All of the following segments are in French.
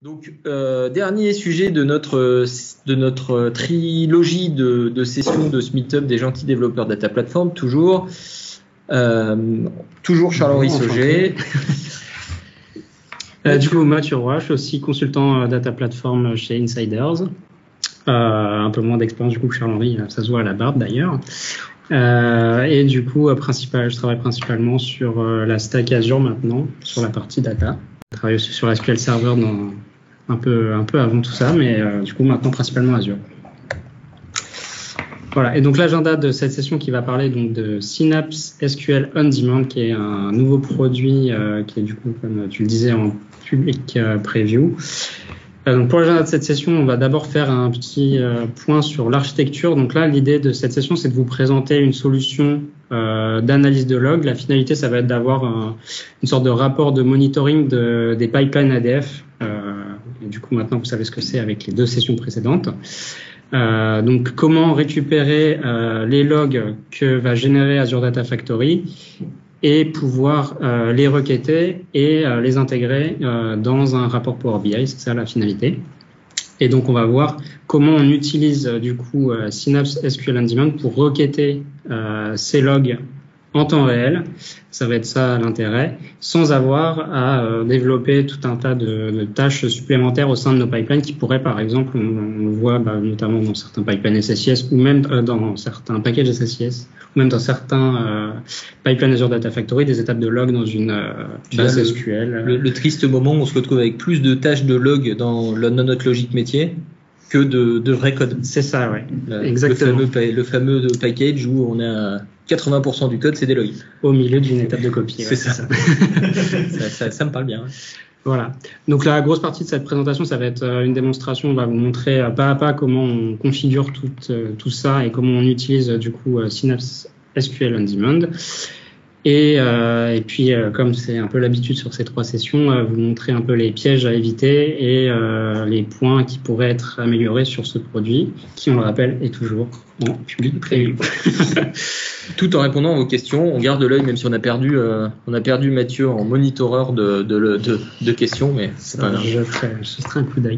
Donc, dernier sujet de notre trilogie de sessions de ce meet-up des gentils développeurs Data Platform, toujours Charles-Henri Sauger. Du coup, Mathieu Roy, je suis aussi consultant Data Platform chez Insiders. Un peu moins d'expérience du coup que Charles-Henri, ça se voit à la barbe d'ailleurs. Et du coup, je travaille principalement sur la stack Azure maintenant, sur la partie data. Je travaille aussi sur SQL Server un peu avant tout ça, mais du coup maintenant principalement Azure. Voilà. Et donc l'agenda de cette session qui va parler donc de Synapse SQL On Demand, qui est un nouveau produit qui est du coup, comme tu le disais, en public preview. Donc pour l'agenda de cette session, on va d'abord faire un petit point sur l'architecture. Donc là, l'idée de cette session, c'est de vous présenter une solution d'analyse de log. La finalité, ça va être d'avoir une sorte de rapport de monitoring des pipelines ADF. Et du coup, maintenant, vous savez ce que c'est avec les deux sessions précédentes. Donc, comment récupérer les logs que va générer Azure Data Factory et pouvoir les requêter et les intégrer dans un rapport Power BI, c'est ça la finalité. Et donc, on va voir comment on utilise du coup Synapse SQL On Demand pour requêter ces logs en temps réel. Ça va être ça l'intérêt, sans avoir à développer tout un tas de tâches supplémentaires au sein de nos pipelines qui pourraient, par exemple, on le voit notamment dans certains pipelines SSIS ou même dans certains packages SSIS ou même dans certains pipelines Azure Data Factory, des étapes de log dans une base SQL. Le triste moment où on se retrouve avec plus de tâches de log dans notre logique métier que de vrai code. C'est ça, ouais. Exactement. Le fameux package où on a 80% du code, c'est des logs. Au milieu d'une étape de copie. C'est ça. Ça me parle bien. Ouais. Voilà. Donc la grosse partie de cette présentation, ça va être une démonstration. On va vous montrer pas à pas comment on configure tout ça et comment on utilise du coup Synapse SQL On Demand. Et puis, comme c'est un peu l'habitude sur ces trois sessions, vous montrer un peu les pièges à éviter et les points qui pourraient être améliorés sur ce produit, qui, on le rappelle, est toujours en public preview. Tout en répondant à vos questions, on garde l'œil, même si on a perdu Mathieu en monitoreur de questions, mais c'est pas grave. Je ferai un coup d'œil.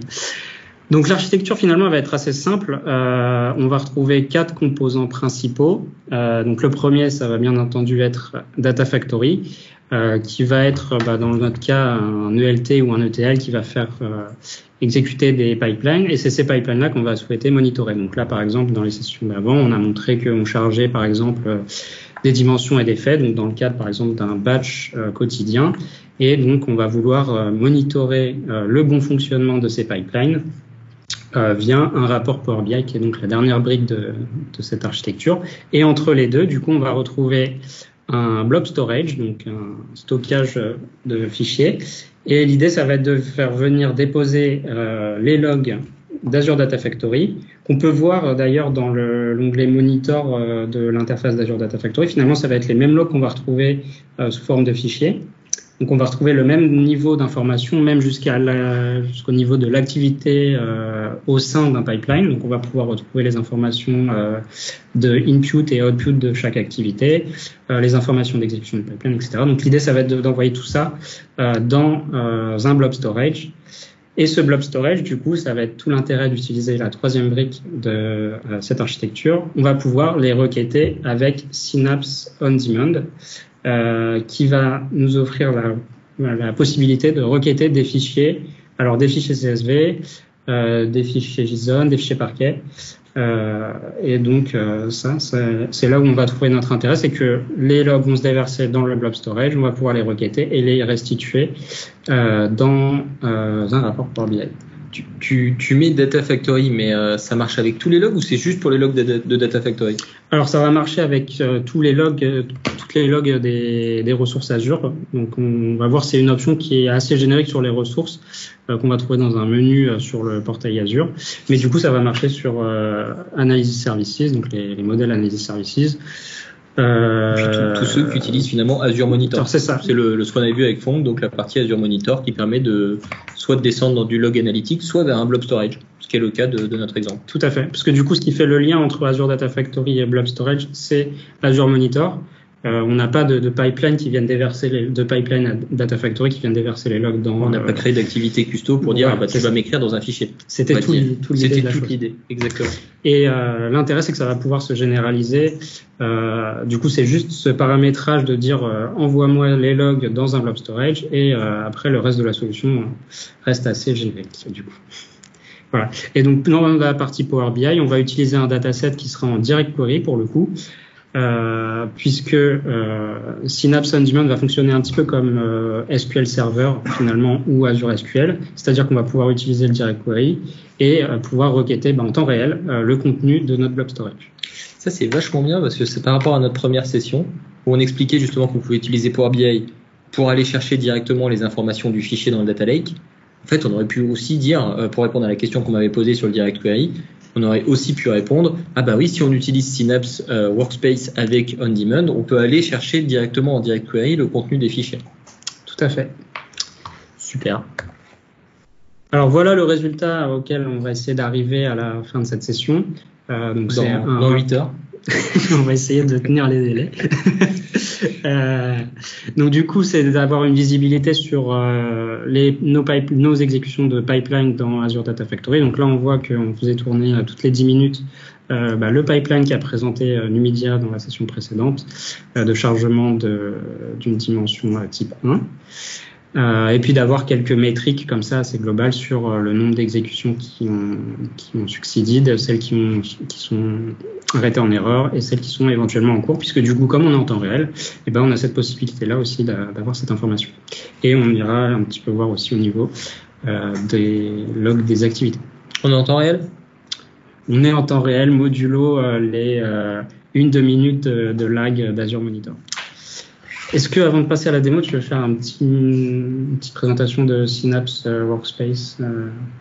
Donc l'architecture finalement va être assez simple. On va retrouver 4 composants principaux. Donc le premier, ça va bien entendu être Data Factory, qui va être dans notre cas un ELT ou un ETL qui va faire exécuter des pipelines. Et c'est ces pipelines-là qu'on va souhaiter monitorer. Donc là, par exemple, dans les sessions d'avant, on a montré qu'on chargeait par exemple des dimensions et des faits. Donc dans le cadre par exemple d'un batch quotidien. Et donc on va vouloir monitorer le bon fonctionnement de ces pipelines via un rapport Power BI qui est donc la dernière brique de cette architecture. Et entre les deux, du coup, on va retrouver un blob storage, donc un stockage de fichiers. Et l'idée, ça va être de faire venir déposer les logs d'Azure Data Factory, qu'on peut voir d'ailleurs dans l'onglet Monitor de l'interface d'Azure Data Factory. Finalement, ça va être les mêmes logs qu'on va retrouver sous forme de fichiers. Donc, on va retrouver le même niveau d'information, même jusqu'au niveau de l'activité au sein d'un pipeline. Donc, on va pouvoir retrouver les informations de input et output de chaque activité, les informations d'exécution du pipeline, etc. Donc, l'idée, ça va être d'envoyer tout ça dans un blob storage. Et ce blob storage, du coup, ça va être tout l'intérêt d'utiliser la troisième brique de cette architecture. On va pouvoir les requêter avec Synapse On Demand, qui va nous offrir la possibilité de requêter des fichiers, alors des fichiers CSV, des fichiers JSON, des fichiers Parquet. Et donc ça, c'est là où on va trouver notre intérêt, c'est que les logs vont se déverser dans le blob storage, on va pouvoir les requêter et les restituer dans un rapport Power BI. Tu mets Data Factory, mais ça marche avec tous les logs ou c'est juste pour les logs de Data Factory? Alors ça va marcher avec toutes les logs des ressources Azure. Donc on va voir, c'est une option qui est assez générique sur les ressources qu'on va trouver dans un menu sur le portail Azure. Mais du coup ça va marcher sur Analysis Services, donc les modèles Analysis Services. Tous ceux qui utilisent finalement Azure Monitor. C'est ça. C'est ce qu'on avait vu avec Fong, donc la partie Azure Monitor qui permet soit de descendre dans du log analytique, soit vers un blob storage, ce qui est le cas de notre exemple. Tout à fait. Parce que du coup, ce qui fait le lien entre Azure Data Factory et blob storage, c'est Azure Monitor. On n'a pas de pipeline qui viennent déverser de pipeline à Data Factory qui viennent déverser les logs dans. On n'a pas créé d'activité custo pour dire tu vas m'écrire dans un fichier. C'était toute l'idée, exactement. Et l'intérêt, c'est que ça va pouvoir se généraliser. Du coup, c'est juste ce paramétrage de dire envoie-moi les logs dans un blob storage et après le reste de la solution reste assez générique du coup. Voilà. Et donc dans la partie Power BI, on va utiliser un dataset qui sera en direct query pour le coup. Puisque Synapse On-Demand va fonctionner un petit peu comme SQL Server finalement ou Azure SQL, c'est-à-dire qu'on va pouvoir utiliser le Direct Query et pouvoir requêter en temps réel le contenu de notre blob storage. Ça c'est vachement bien parce que c'est par rapport à notre première session où on expliquait justement qu'on pouvait utiliser Power BI pour aller chercher directement les informations du fichier dans le Data Lake. En fait, on aurait pu aussi dire, pour répondre à la question qu'on m'avait posée sur le Direct Query, on aurait aussi pu répondre ah bah oui, si on utilise Synapse Workspace avec On-Demand, on peut aller chercher directement en Direct Query le contenu des fichiers. Tout à fait. Super. Alors voilà le résultat auquel on va essayer d'arriver à la fin de cette session. Donc dans 8 heures. On va essayer de tenir les délais. Donc du coup, c'est d'avoir une visibilité sur nos exécutions de pipeline dans Azure Data Factory. Donc là, on voit qu'on faisait tourner toutes les 10 minutes le pipeline qui a présenté Numidia dans la session précédente de chargement d'une dimension type 1. Et puis d'avoir quelques métriques comme ça assez globales sur le nombre d'exécutions qui ont succeeded, celles qui sont arrêtées en erreur et celles qui sont éventuellement en cours, puisque du coup, comme on est en temps réel, on a cette possibilité-là aussi d'avoir cette information. Et on ira un petit peu voir aussi au niveau des logs des activités. On est en temps réel ? On est en temps réel, modulo les 1-2 minutes de lag d'Azure Monitor. Est-ce que, avant de passer à la démo, tu veux faire une petite présentation de Synapse Workspace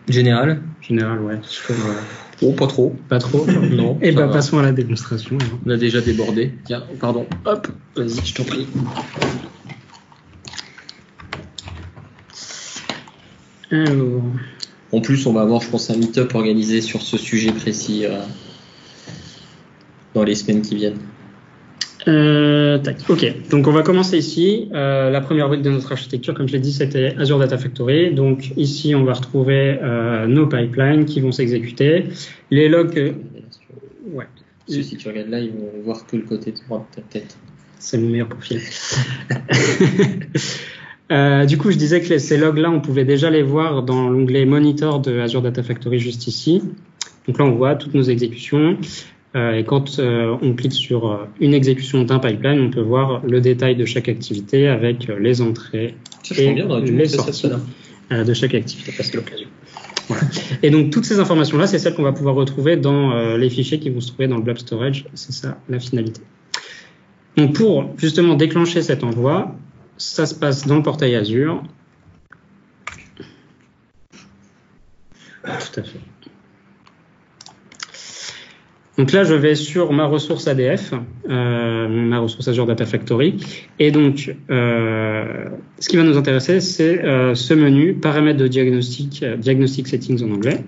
Général, ouais. Oh, pas trop. Pas trop. Non. Et passons à la démonstration. On a déjà débordé. Tiens, pardon. Hop, vas-y, je t'en prie. Alors. En plus, on va avoir, je pense, un meet-up organisé sur ce sujet précis dans les semaines qui viennent. Ok, donc on va commencer ici. La première brique de notre architecture, comme je l'ai dit, c'était Azure Data Factory. Donc ici, on va retrouver nos pipelines qui vont s'exécuter. Les logs... Ouais. Si tu regardes là, ils vont voir que le côté droit de ta tête. C'est mon meilleur profil. Du coup, je disais que ces logs-là, on pouvait déjà les voir dans l'onglet Monitor de Azure Data Factory juste ici. Donc là, on voit toutes nos exécutions. Et quand on clique sur une exécution d'un pipeline, on peut voir le détail de chaque activité avec les entrées et les sorties de chaque activité. C'est l'occasion. Voilà. Et donc toutes ces informations-là, c'est celles qu'on va pouvoir retrouver dans les fichiers qui vont se trouver dans le blob storage. C'est ça la finalité. Donc pour justement déclencher cet envoi, ça se passe dans le portail Azure. Tout à fait. Donc là, je vais sur ma ressource ADF, ma ressource Azure Data Factory. Et donc, ce qui va nous intéresser, c'est ce menu, paramètres de diagnostic, diagnostic settings en anglais,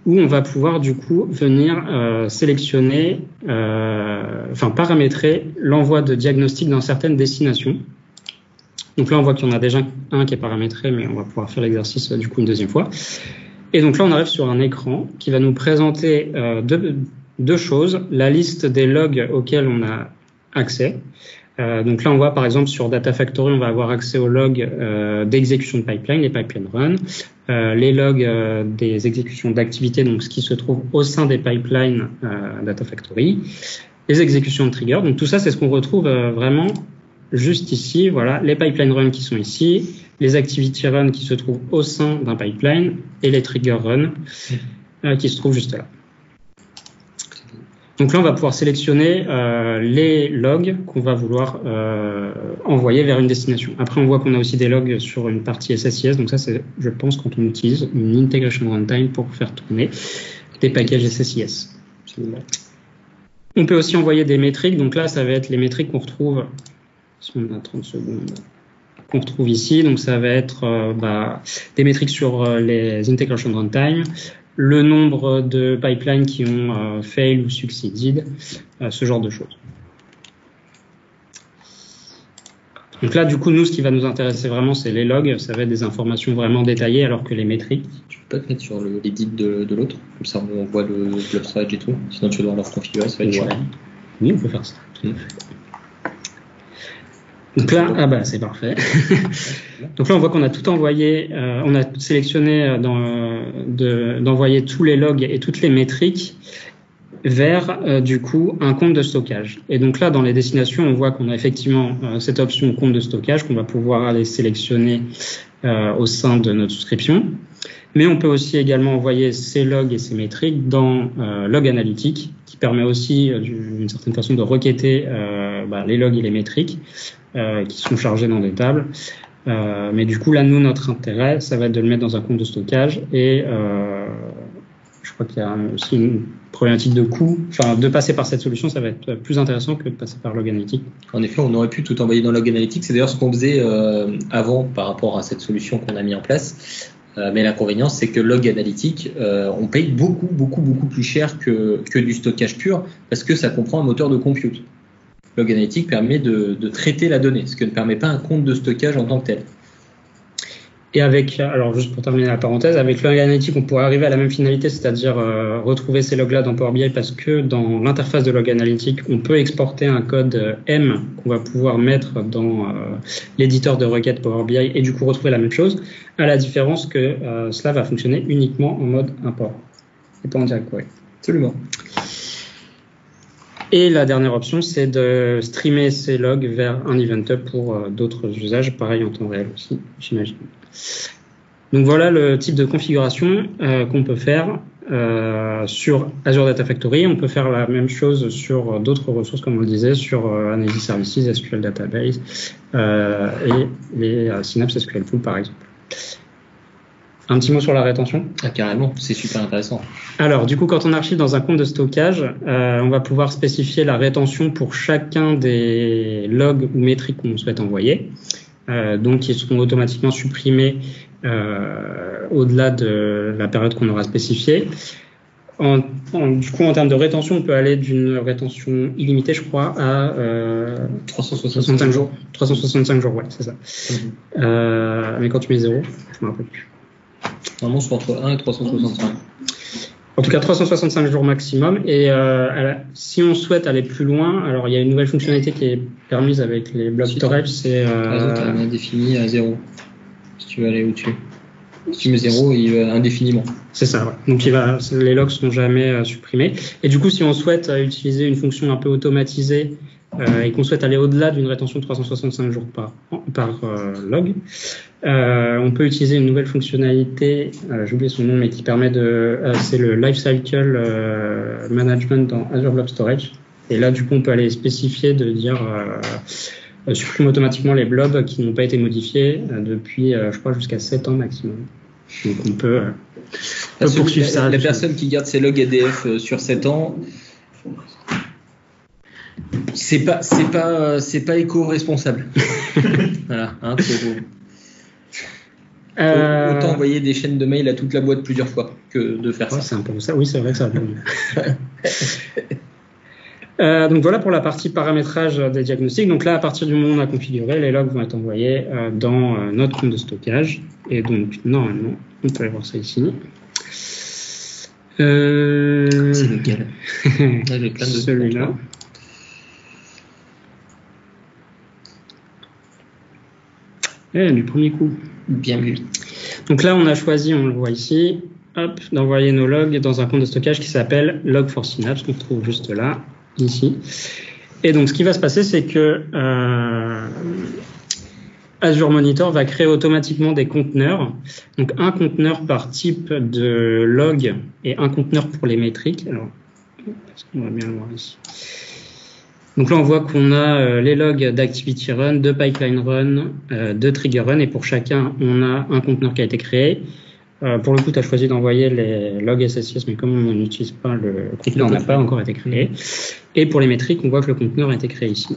où on va pouvoir du coup venir sélectionner, paramétrer l'envoi de diagnostic dans certaines destinations. Donc là, on voit qu'il y en a déjà un qui est paramétré, mais on va pouvoir faire l'exercice du coup une deuxième fois. Et donc là, on arrive sur un écran qui va nous présenter deux choses. La liste des logs auxquels on a accès. Donc là, on voit par exemple sur Data Factory, on va avoir accès aux logs d'exécution de pipeline, les pipeline run, les logs des exécutions d'activité, donc ce qui se trouve au sein des pipelines Data Factory, les exécutions de trigger. Donc tout ça, c'est ce qu'on retrouve vraiment juste ici. Voilà, les pipeline run qui sont ici, les activity run qui se trouvent au sein d'un pipeline et les trigger run qui se trouvent juste là. Donc là, on va pouvoir sélectionner les logs qu'on va vouloir envoyer vers une destination. Après, on voit qu'on a aussi des logs sur une partie SSIS. Donc ça, c'est, je pense, quand on utilise une integration runtime pour faire tourner des packages SSIS. Absolument. On peut aussi envoyer des métriques. Donc là, ça va être les métriques qu'on retrouve, si on a 30 secondes, qu'on retrouve ici. Donc ça va être des métriques sur les integration runtime, le nombre de pipelines qui ont fail ou succeeded, ce genre de choses. Donc là, du coup, nous, ce qui va nous intéresser vraiment, c'est les logs. Ça va être des informations vraiment détaillées, alors que les métriques. Tu peux pas te mettre sur l'edit de l'autre, comme ça on voit le blob storage et tout. Sinon tu dois leur configurer, ça va être chiant. Oui, on peut faire ça. Donc là, c'est parfait. Donc là, on voit qu'on a tout envoyé, on a sélectionné d'envoyer tous les logs et toutes les métriques vers du coup un compte de stockage. Et donc là, dans les destinations, on voit qu'on a effectivement cette option compte de stockage qu'on va pouvoir aller sélectionner au sein de notre souscription. Mais on peut aussi également envoyer ces logs et ces métriques dans Log Analytics, qui permet aussi d'une certaine façon de requêter les logs et les métriques qui sont chargés dans des tables. Mais du coup, là, nous, notre intérêt, ça va être de le mettre dans un compte de stockage et je crois qu'il y a aussi une problématique de coût. Enfin, de passer par cette solution, ça va être plus intéressant que de passer par Log Analytics. En effet, on aurait pu tout envoyer dans Log Analytics. C'est d'ailleurs ce qu'on faisait avant par rapport à cette solution qu'on a mis en place. Mais l'inconvénient, c'est que Log Analytics, on paye beaucoup plus cher que du stockage pur parce que ça comprend un moteur de compute. Log Analytics permet de traiter la donnée, ce que ne permet pas un compte de stockage en tant que tel. Et alors juste pour terminer la parenthèse, avec Log Analytics, on pourrait arriver à la même finalité, c'est-à-dire retrouver ces logs-là dans Power BI parce que dans l'interface de Log Analytics, on peut exporter un code M qu'on va pouvoir mettre dans l'éditeur de requête Power BI et du coup retrouver la même chose, à la différence que cela va fonctionner uniquement en mode import et pas en direct query. Absolument. Et la dernière option, c'est de streamer ces logs vers un event hub pour d'autres usages, pareil en temps réel aussi, j'imagine. Donc voilà le type de configuration qu'on peut faire sur Azure Data Factory. On peut faire la même chose sur d'autres ressources, comme on le disait, sur Analysis Services, SQL Database et les Synapse SQL Pool, par exemple. Un petit mot sur la rétention. Ah, carrément, c'est super intéressant. Alors, du coup, quand on archive dans un compte de stockage, on va pouvoir spécifier la rétention pour chacun des logs ou métriques qu'on souhaite envoyer. Donc, ils seront automatiquement supprimés au-delà de la période qu'on aura spécifiée. Du coup, en termes de rétention, on peut aller d'une rétention illimitée, je crois, à 365 jours. 365 jours, ouais, c'est ça. Mais quand tu mets 0, je me rappelle plus. Normalement, c'est entre 1 et 365. En tout cas, 365 jours maximum. Et si on souhaite aller plus loin, alors il y a une nouvelle fonctionnalité qui est permise avec les blob storage, c'est... Par exemple, on a défini à 0, si tu veux aller au-dessus. Si tu mets 0, il va indéfiniment. C'est ça, ouais. Donc les logs sont jamais supprimés. Et du coup, si on souhaite utiliser une fonction un peu automatisée et qu'on souhaite aller au-delà d'une rétention de 365 jours par log, on peut utiliser une nouvelle fonctionnalité, j'ai oublié son nom, mais qui permet c'est le Lifecycle Management dans Azure Blob Storage. Et là, du coup, on peut aller spécifier de dire supprime automatiquement les blobs qui n'ont pas été modifiés depuis, je crois, jusqu'à 7 ans maximum. Donc on peut poursuivre ça. La personne qui garde ses logs ADF sur 7 ans, c'est pas éco-responsable. Voilà, hein, autant envoyer des chaînes de mail à toute la boîte plusieurs fois que de faire ça. C'est un peu ça. Oui, c'est vrai que ça va mieux. Donc voilà pour la partie paramétrage des diagnostics. Donc là, à partir du moment où on a configuré, les logs vont être envoyés dans notre compte de stockage. Et donc normalement, on peut aller voir ça ici. C'est lequel? Là, j'ai plein de celui-là. Du premier coup. Bien vu. Donc là, on a choisi, on le voit ici, d'envoyer nos logs dans un compte de stockage qui s'appelle Log4Synapse, qu'on trouve juste là, ici. Et donc, ce qui va se passer, c'est que Azure Monitor va créer automatiquement des conteneurs. Donc, un conteneur par type de log et un conteneur pour les métriques. Alors, est-ce qu'on va bien le voir ici? Donc là, on voit qu'on a les logs d'Activity Run, de Pipeline Run, de Trigger Run, et pour chacun, on a un conteneur qui a été créé. Pour le coup, tu as choisi d'envoyer les logs SSIS, mais comme on n'utilise pas le conteneur, n'a pas encore été créé. Et pour les métriques, on voit que le conteneur a été créé ici.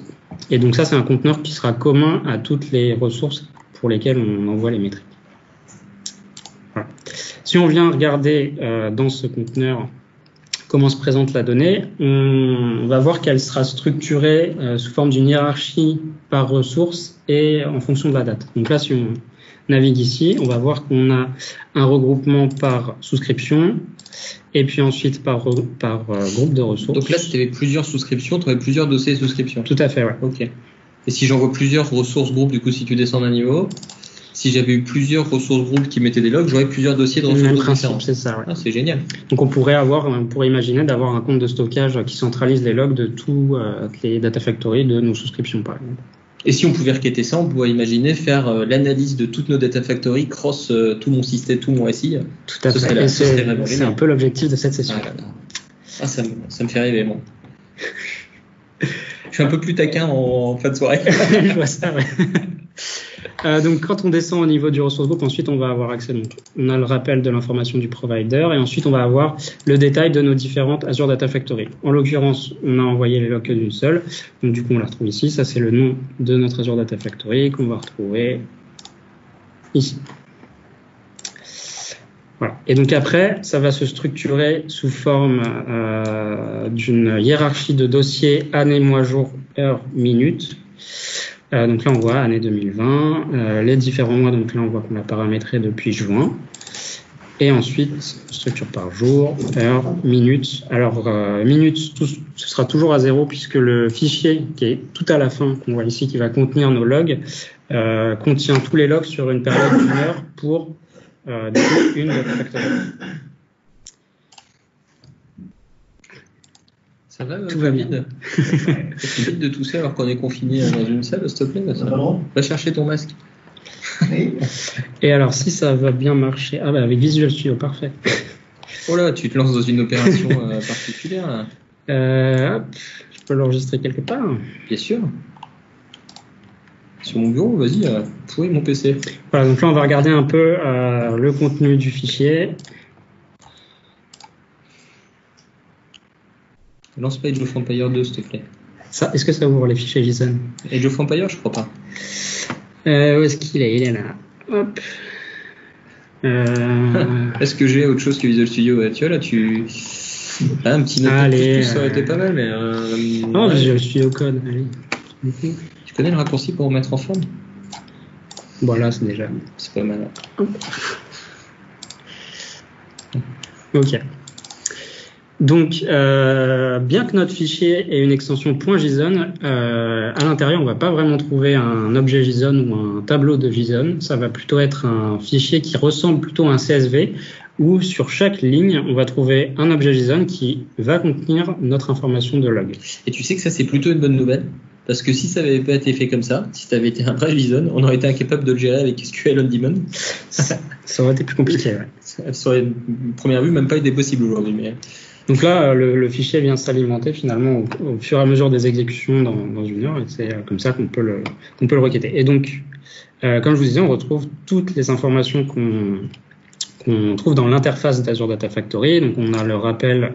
Et donc ça, c'est un conteneur qui sera commun à toutes les ressources pour lesquelles on envoie les métriques. Voilà. Si on vient regarder dans ce conteneur comment se présente la donnée, on va voir qu'elle sera structurée sous forme d'une hiérarchie par ressource et en fonction de la date. Donc là, si on navigue ici, on va voir qu'on a un regroupement par souscription et puis ensuite par groupe de ressources. Donc là, si tu avais plusieurs souscriptions, tu aurais plusieurs dossiers de souscription. Tout à fait, ouais. Ok. Et si j'envoie plusieurs ressources groupes, du coup, si tu descends d'un niveau, si j'avais eu plusieurs ressources groupes qui mettaient des logs, j'aurais plusieurs dossiers de ressources groupes différents. C'est ça, ouais. Ah, c'est génial. Donc on pourrait imaginer d'avoir un compte de stockage qui centralise les logs de tous les data factory de nos souscriptions, par exemple. Et si on pouvait requêter ça, on pourrait imaginer faire l'analyse de toutes nos data factory cross tout mon système, tout mon SI. Tout à fait. C'est un peu l'objectif de cette session. Ça me fait rêver, moi. Je suis un peu plus taquin en fin de soirée. Je vois ça, ouais. Donc, quand on descend au niveau du resource group, ensuite, on va avoir accès. Donc, on a le rappel de l'information du provider et ensuite, on va avoir le détail de nos différentes Azure Data Factory. En l'occurrence, on a envoyé les logs que d'une seule. Donc, du coup, on la retrouve ici. Ça, c'est le nom de notre Azure Data Factory qu'on va retrouver ici. Voilà. Et donc après, ça va se structurer sous forme d'une hiérarchie de dossiers année, mois, jour, heure, minute. Donc là, on voit année 2020, les différents mois. Donc là, on voit qu'on a paramétré depuis juin. Et ensuite, structure par jour, heure, minute. Alors, minute, ce sera toujours à 0 puisque le fichier qui est tout à la fin, qu'on voit ici, qui va contenir nos logs, contient tous les logs sur une période d'une heure pour une data factory. Ça va, tout va bien. Tu vite de tousser alors qu'on est confiné dans une salle, s'il te plaît. Va chercher ton masque. Et alors, si ça va bien marcher, avec Visual Studio, parfait. Oh là, tu te lances dans une opération particulière là. Je peux l'enregistrer quelque part. Bien sûr. Sur mon bureau, vas-y, fouille mon PC. Voilà, donc là, on va regarder un peu le contenu du fichier. Lance pas Age of Empires 2, s'il te plaît. Est-ce que ça ouvre les fichiers JSON? Age of Empires, je crois pas. Où est-ce qu'il est? Il est là. Hop. Est-ce que j'ai autre chose que Visual Studio? Tu vois, là, un petit note de plus, ça aurait été pas mal, mais... Non, Visual Studio Code, allez. Tu connais le raccourci pour remettre en forme? Bon, là, c'est déjà... C'est pas mal. Ok. Donc, bien que notre fichier ait une extension .json, à l'intérieur, on va pas vraiment trouver un objet JSON ou un tableau de JSON. Ça va plutôt être un fichier qui ressemble plutôt à un CSV, où sur chaque ligne, on va trouver un objet JSON qui va contenir notre information de log. Et tu sais que ça, c'est plutôt une bonne nouvelle, parce que si ça n'avait pas été fait comme ça, si ça avait été un vrai JSON, on aurait été incapable de le gérer avec SQL on Demand. Ça aurait été plus compliqué, ouais. Ça aurait, première vue, même pas été possible aujourd'hui, mais... Donc là, le fichier vient s'alimenter finalement au fur et à mesure des exécutions dans une heure, et c'est comme ça qu'on peut le requêter. Et donc, comme je vous disais, on retrouve toutes les informations qu'on trouve dans l'interface d'Azure Data Factory. Donc, on a le rappel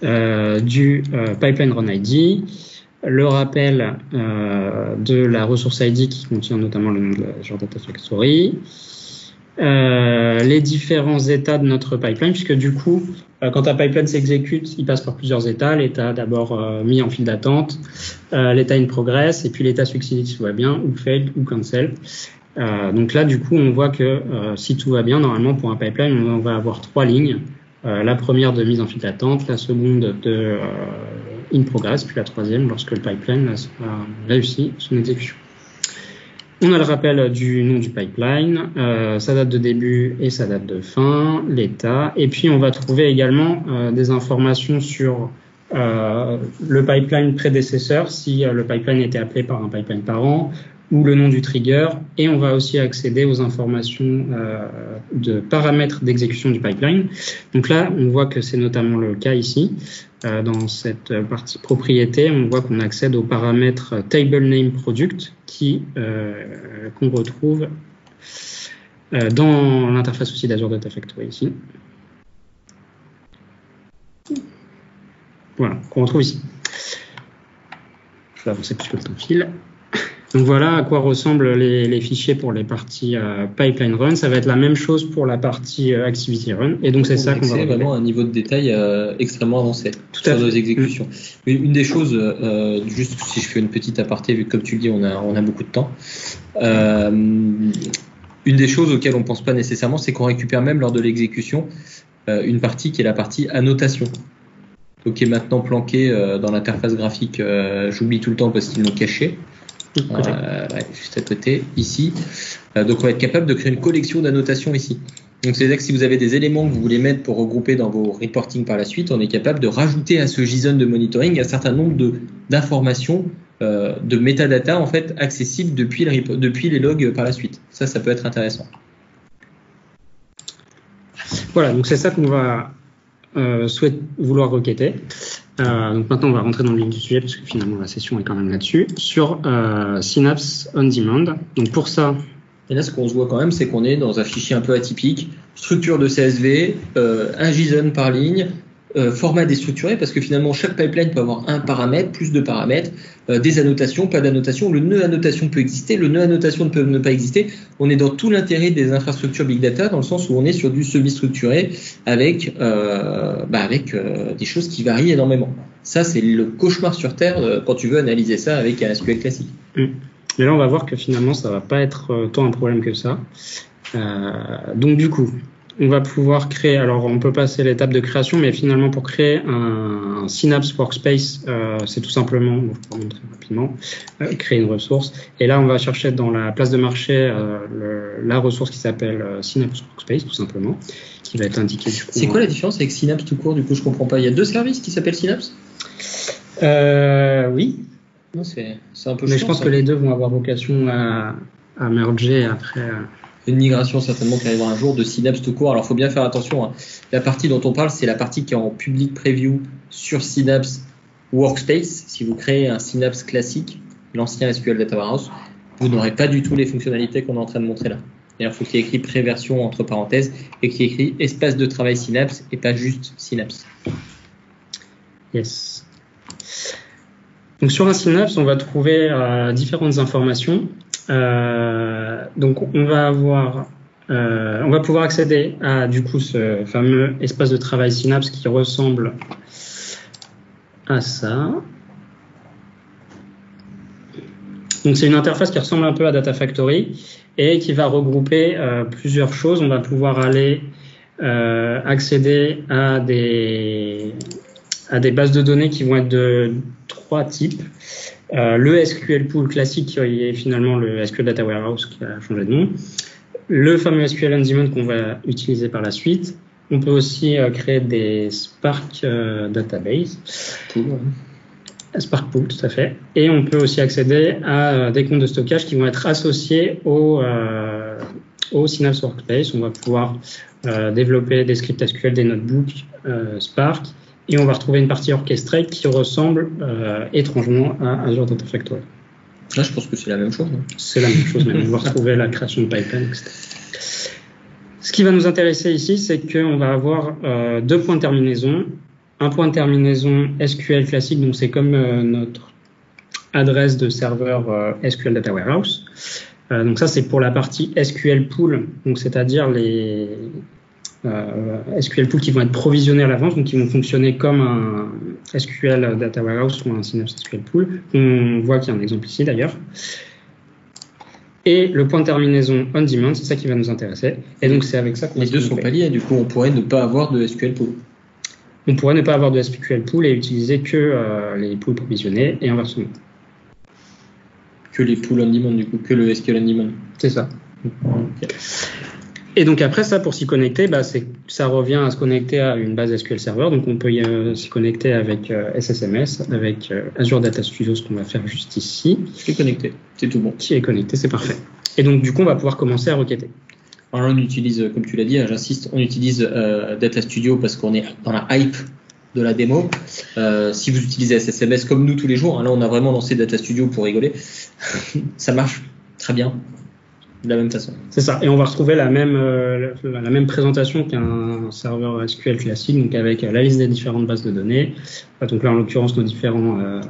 du pipeline run ID, le rappel de la ressource ID qui contient notamment le nom de l'Azure Data Factory, les différents états de notre pipeline, puisque du coup, quand un pipeline s'exécute, il passe par plusieurs états. L'état d'abord mis en file d'attente, l'état in progress, et puis l'état succeeded si tout va bien, ou failed, ou cancel. Donc là, du coup, on voit que si tout va bien, normalement, pour un pipeline, on va avoir 3 lignes. La première de mise en file d'attente, la seconde de in progress, puis la troisième lorsque le pipeline a réussi son exécution. On a le rappel du nom du pipeline, sa date de début et sa date de fin, l'état, et puis on va trouver également des informations sur le pipeline prédécesseur, si le pipeline était appelé par un pipeline parent, ou le nom du trigger, et on va aussi accéder aux informations de paramètres d'exécution du pipeline. Donc là, on voit que c'est notamment le cas ici. Dans cette partie propriété, on voit qu'on accède aux paramètres table name product qu'on retrouve dans l'interface aussi d'Azure Data Factory ici. Voilà, qu'on retrouve ici. Je vais avancer puisque le temps file. Donc voilà à quoi ressemblent les fichiers pour les parties pipeline run. Ça va être la même chose pour la partie activity run. Et donc c'est ça qu'on va regrouper. C'est vraiment un niveau de détail extrêmement avancé sur nos exécutions. Une des choses, juste si je fais une petite aparté, vu que comme tu le dis, on a beaucoup de temps. Une des choses auxquelles on pense pas nécessairement, c'est qu'on récupère même lors de l'exécution une partie qui est la partie annotation. Donc qui est maintenant planquée dans l'interface graphique. J'oublie tout le temps parce qu'ils l'ont caché. Juste à côté, ici. Donc on va être capable de créer une collection d'annotations ici. Donc c'est-à-dire que si vous avez des éléments que vous voulez mettre pour regrouper dans vos reporting par la suite, on est capable de rajouter à ce JSON de monitoring un certain nombre d'informations, de metadata en fait accessibles depuis les logs par la suite. Ça peut être intéressant. Voilà, donc c'est ça qu'on va vouloir requêter. Donc maintenant, on va rentrer dans le vif du sujet parce que finalement, la session est quand même là-dessus. Sur Synapse On Demand. Donc pour ça... Et là, ce qu'on se voit quand même, c'est qu'on est dans un fichier un peu atypique. Structure de CSV, un JSON par ligne, format déstructuré, parce que finalement, chaque pipeline peut avoir un paramètre, plus de paramètres, des annotations, pas d'annotation. Le nœud annotation peut exister, le nœud annotation ne peut ne pas exister. On est dans tout l'intérêt des infrastructures Big Data, dans le sens où on est sur du semi-structuré avec des choses qui varient énormément. Ça, c'est le cauchemar sur Terre quand tu veux analyser ça avec un SQL classique. Mais là, on va voir que finalement, ça va pas être tant un problème que ça. Donc du coup, on va pouvoir créer, alors on peut passer l'étape de création, mais finalement pour créer un Synapse Workspace, c'est tout simplement, je vais vous montrer rapidement, créer une ressource. Et là, on va chercher dans la place de marché la ressource qui s'appelle Synapse Workspace, tout simplement, qui va être indiquée du coup. C'est quoi la différence avec Synapse tout court? Du coup, je comprends pas. Il y a deux services qui s'appellent Synapse? Oui. Non, c'est un peu mais chiant, je pense ça. que les deux vont avoir vocation à merger après. Une migration certainement qui arrivera un jour de Synapse tout court. Alors, il faut bien faire attention. Hein. La partie dont on parle, c'est la partie qui est en public preview sur Synapse Workspace. Si vous créez un Synapse classique, l'ancien SQL Data Warehouse, vous n'aurez pas du tout les fonctionnalités qu'on est en train de montrer là. D'ailleurs, il faut qu'il y ait écrit préversion entre parenthèses et qu'il y ait écrit espace de travail Synapse et pas juste Synapse. Yes. Donc sur un Synapse, on va trouver différentes informations. Donc on va pouvoir accéder à du coup ce fameux espace de travail Synapse qui ressemble à ça. Donc c'est une interface qui ressemble un peu à Data Factory et qui va regrouper plusieurs choses. On va pouvoir aller accéder à des bases de données qui vont être de trois types. Le SQL Pool classique qui est finalement le SQL Data Warehouse qui a changé de nom. Le fameux SQL On Demand qu'on va utiliser par la suite. On peut aussi créer des Spark Database. Spark Pool, tout à fait. Et on peut aussi accéder à des comptes de stockage qui vont être associés au Synapse Workspace. On va pouvoir développer des scripts SQL, des notebooks Spark. Et on va retrouver une partie orchestrée qui ressemble étrangement à Azure Data Factory. Là, je pense que c'est la même chose. Hein. C'est la même chose, mais on va retrouver la création de pipeline, etc. Ce qui va nous intéresser ici, c'est qu'on va avoir deux points de terminaison. Un point de terminaison SQL classique, donc c'est comme notre adresse de serveur SQL Data Warehouse. Donc ça, c'est pour la partie SQL Pool, donc c'est-à-dire les SQL Pool qui vont être provisionnés à l'avance, donc qui vont fonctionner comme un SQL Data Warehouse ou un Synapse SQL Pool. On voit qu'il y a un exemple ici d'ailleurs. Et le point de terminaison On Demand, c'est ça qui va nous intéresser. Et donc c'est avec ça qu'on les deux sont pas liés, du coup on pourrait ne pas avoir de SQL Pool. On pourrait ne pas avoir de SQL Pool et utiliser que les pools provisionnés et inversement. Que les pools On Demand, du coup, que le SQL On Demand. C'est ça. Okay. Et donc après ça, pour s'y connecter, ça revient à se connecter à une base SQL Server. Donc on peut s'y connecter avec SSMS, avec Azure Data Studio, ce qu'on va faire juste ici. Qui est connecté, c'est tout bon. Qui est connecté, c'est parfait. Et donc du coup, on va pouvoir commencer à requêter. Alors là, on utilise, comme tu l'as dit, j'insiste, on utilise Data Studio parce qu'on est dans la hype de la démo. Si vous utilisez SSMS comme nous tous les jours, hein, là on a vraiment lancé Data Studio pour rigoler, ça marche très bien. De la même façon. C'est ça. Et on va retrouver la même présentation qu'un serveur SQL classique, donc avec la liste des différentes bases de données. Donc là, en l'occurrence, nos différents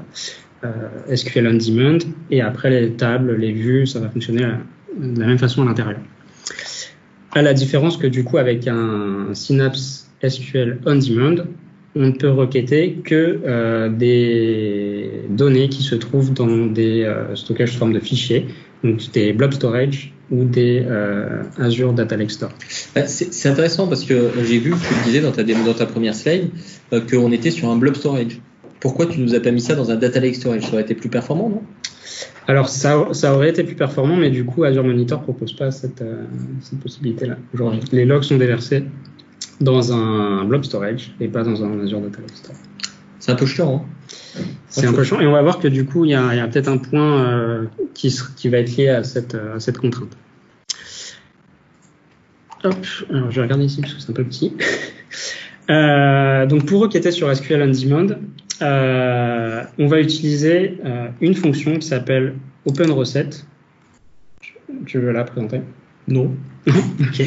SQL on demand, et après les tables, les vues, ça va fonctionner de la même façon à l'intérieur. À la différence que du coup avec un Synapse SQL on demand, on ne peut requêter que des données qui se trouvent dans des stockages sous forme de fichiers, donc des blob storage ou des Azure Data Lake Store. C'est intéressant parce que j'ai vu que tu le disais dans ta première slide qu'on était sur un blob storage. Pourquoi tu nous as pas mis ça dans un Data Lake Storage? Ça aurait été plus performant, non? Alors ça aurait été plus performant, mais du coup Azure Monitor propose pas cette possibilité-là aujourd'hui. Les logs sont déversés dans un blob storage et pas dans un Azure Data Lake Store. C'est un peu chiant, hein? C'est un peu chiant, et on va voir que du coup il y a peut-être un point qui va être lié à cette contrainte. Hop, alors je vais regarder ici parce que c'est un peu petit. Donc pour requêter sur SQL on demand, on va utiliser une fonction qui s'appelle OpenRecette. Tu veux la présenter? Non. Ok.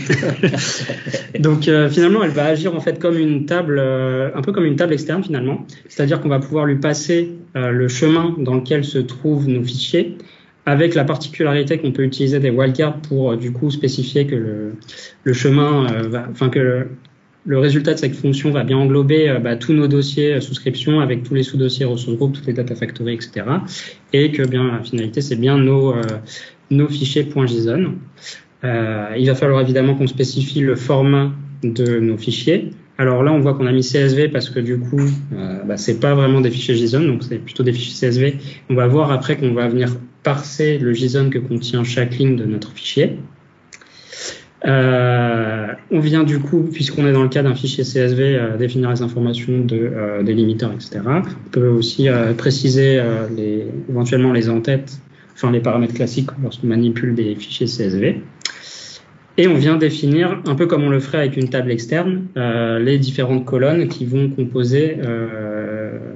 Donc finalement, elle va agir en fait comme une table, un peu comme une table externe finalement. C'est-à-dire qu'on va pouvoir lui passer le chemin dans lequel se trouvent nos fichiers, avec la particularité qu'on peut utiliser des wildcards pour du coup spécifier que le chemin, que le résultat de cette fonction va bien englober tous nos dossiers souscription avec tous les sous-dossiers ressources groupes, toutes les data factory, etc. Et que bien la finalité c'est bien nos fichiers .json. Il va falloir évidemment qu'on spécifie le format de nos fichiers. Alors là, on voit qu'on a mis CSV parce que du coup, c'est pas vraiment des fichiers JSON, donc c'est plutôt des fichiers CSV. On va voir après qu'on va venir parser le JSON que contient chaque ligne de notre fichier. On vient du coup, puisqu'on est dans le cas d'un fichier CSV, définir les informations des limiteurs, etc. On peut aussi préciser éventuellement les entêtes, enfin les paramètres classiques lorsqu'on manipule des fichiers CSV. Et on vient définir, un peu comme on le ferait avec une table externe, les différentes colonnes qui vont composer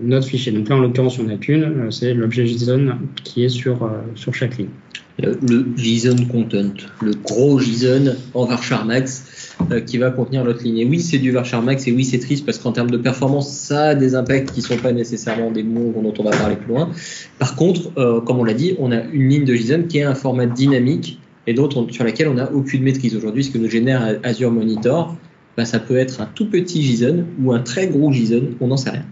notre fichier. Donc là, en l'occurrence, on n'a qu'une, c'est l'objet JSON qui est sur chaque ligne. Le JSON content, le gros JSON en varchar max qui va contenir notre ligne. Et oui, c'est du varchar max, et oui, c'est triste parce qu'en termes de performance, ça a des impacts qui ne sont pas nécessairement des mots dont on va parler plus loin. Par contre, comme on l'a dit, on a une ligne de JSON qui est un format dynamique et sur laquelle on n'a aucune maîtrise. Aujourd'hui, ce que nous génère Azure Monitor, ça peut être un tout petit JSON ou un très gros JSON, on n'en sait rien.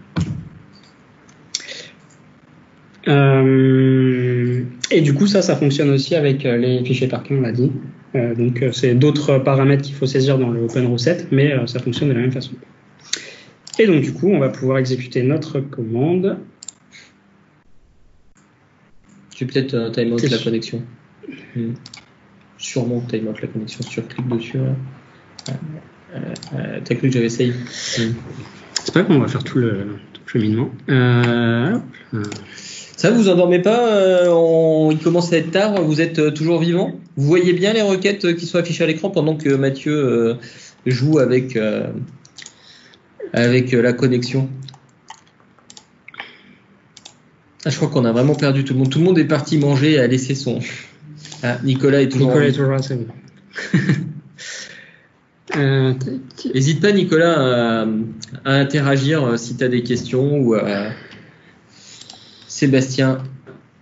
Et du coup, ça fonctionne aussi avec les fichiers Parquet, on l'a dit. Donc, c'est d'autres paramètres qu'il faut saisir dans le OpenRecette, mais ça fonctionne de la même façon. Et donc, du coup, on va pouvoir exécuter notre commande. Tu peux peut-être timeout la connexion. Sûrement timeout la connexion si tu cliques dessus. T'as cru que j'avais essayé. C'est pas qu'on va faire tout le cheminement. Ça, vous endormez pas, il commence à être tard, vous êtes toujours vivant. Vous voyez bien les requêtes qui sont affichées à l'écran pendant que Mathieu joue avec la connexion. Je crois qu'on a vraiment perdu tout le monde. Tout le monde est parti manger et a laissé son... Nicolas est toujours là, c'est bon. N'hésite pas, Nicolas, à interagir si tu as des questions ou Sébastien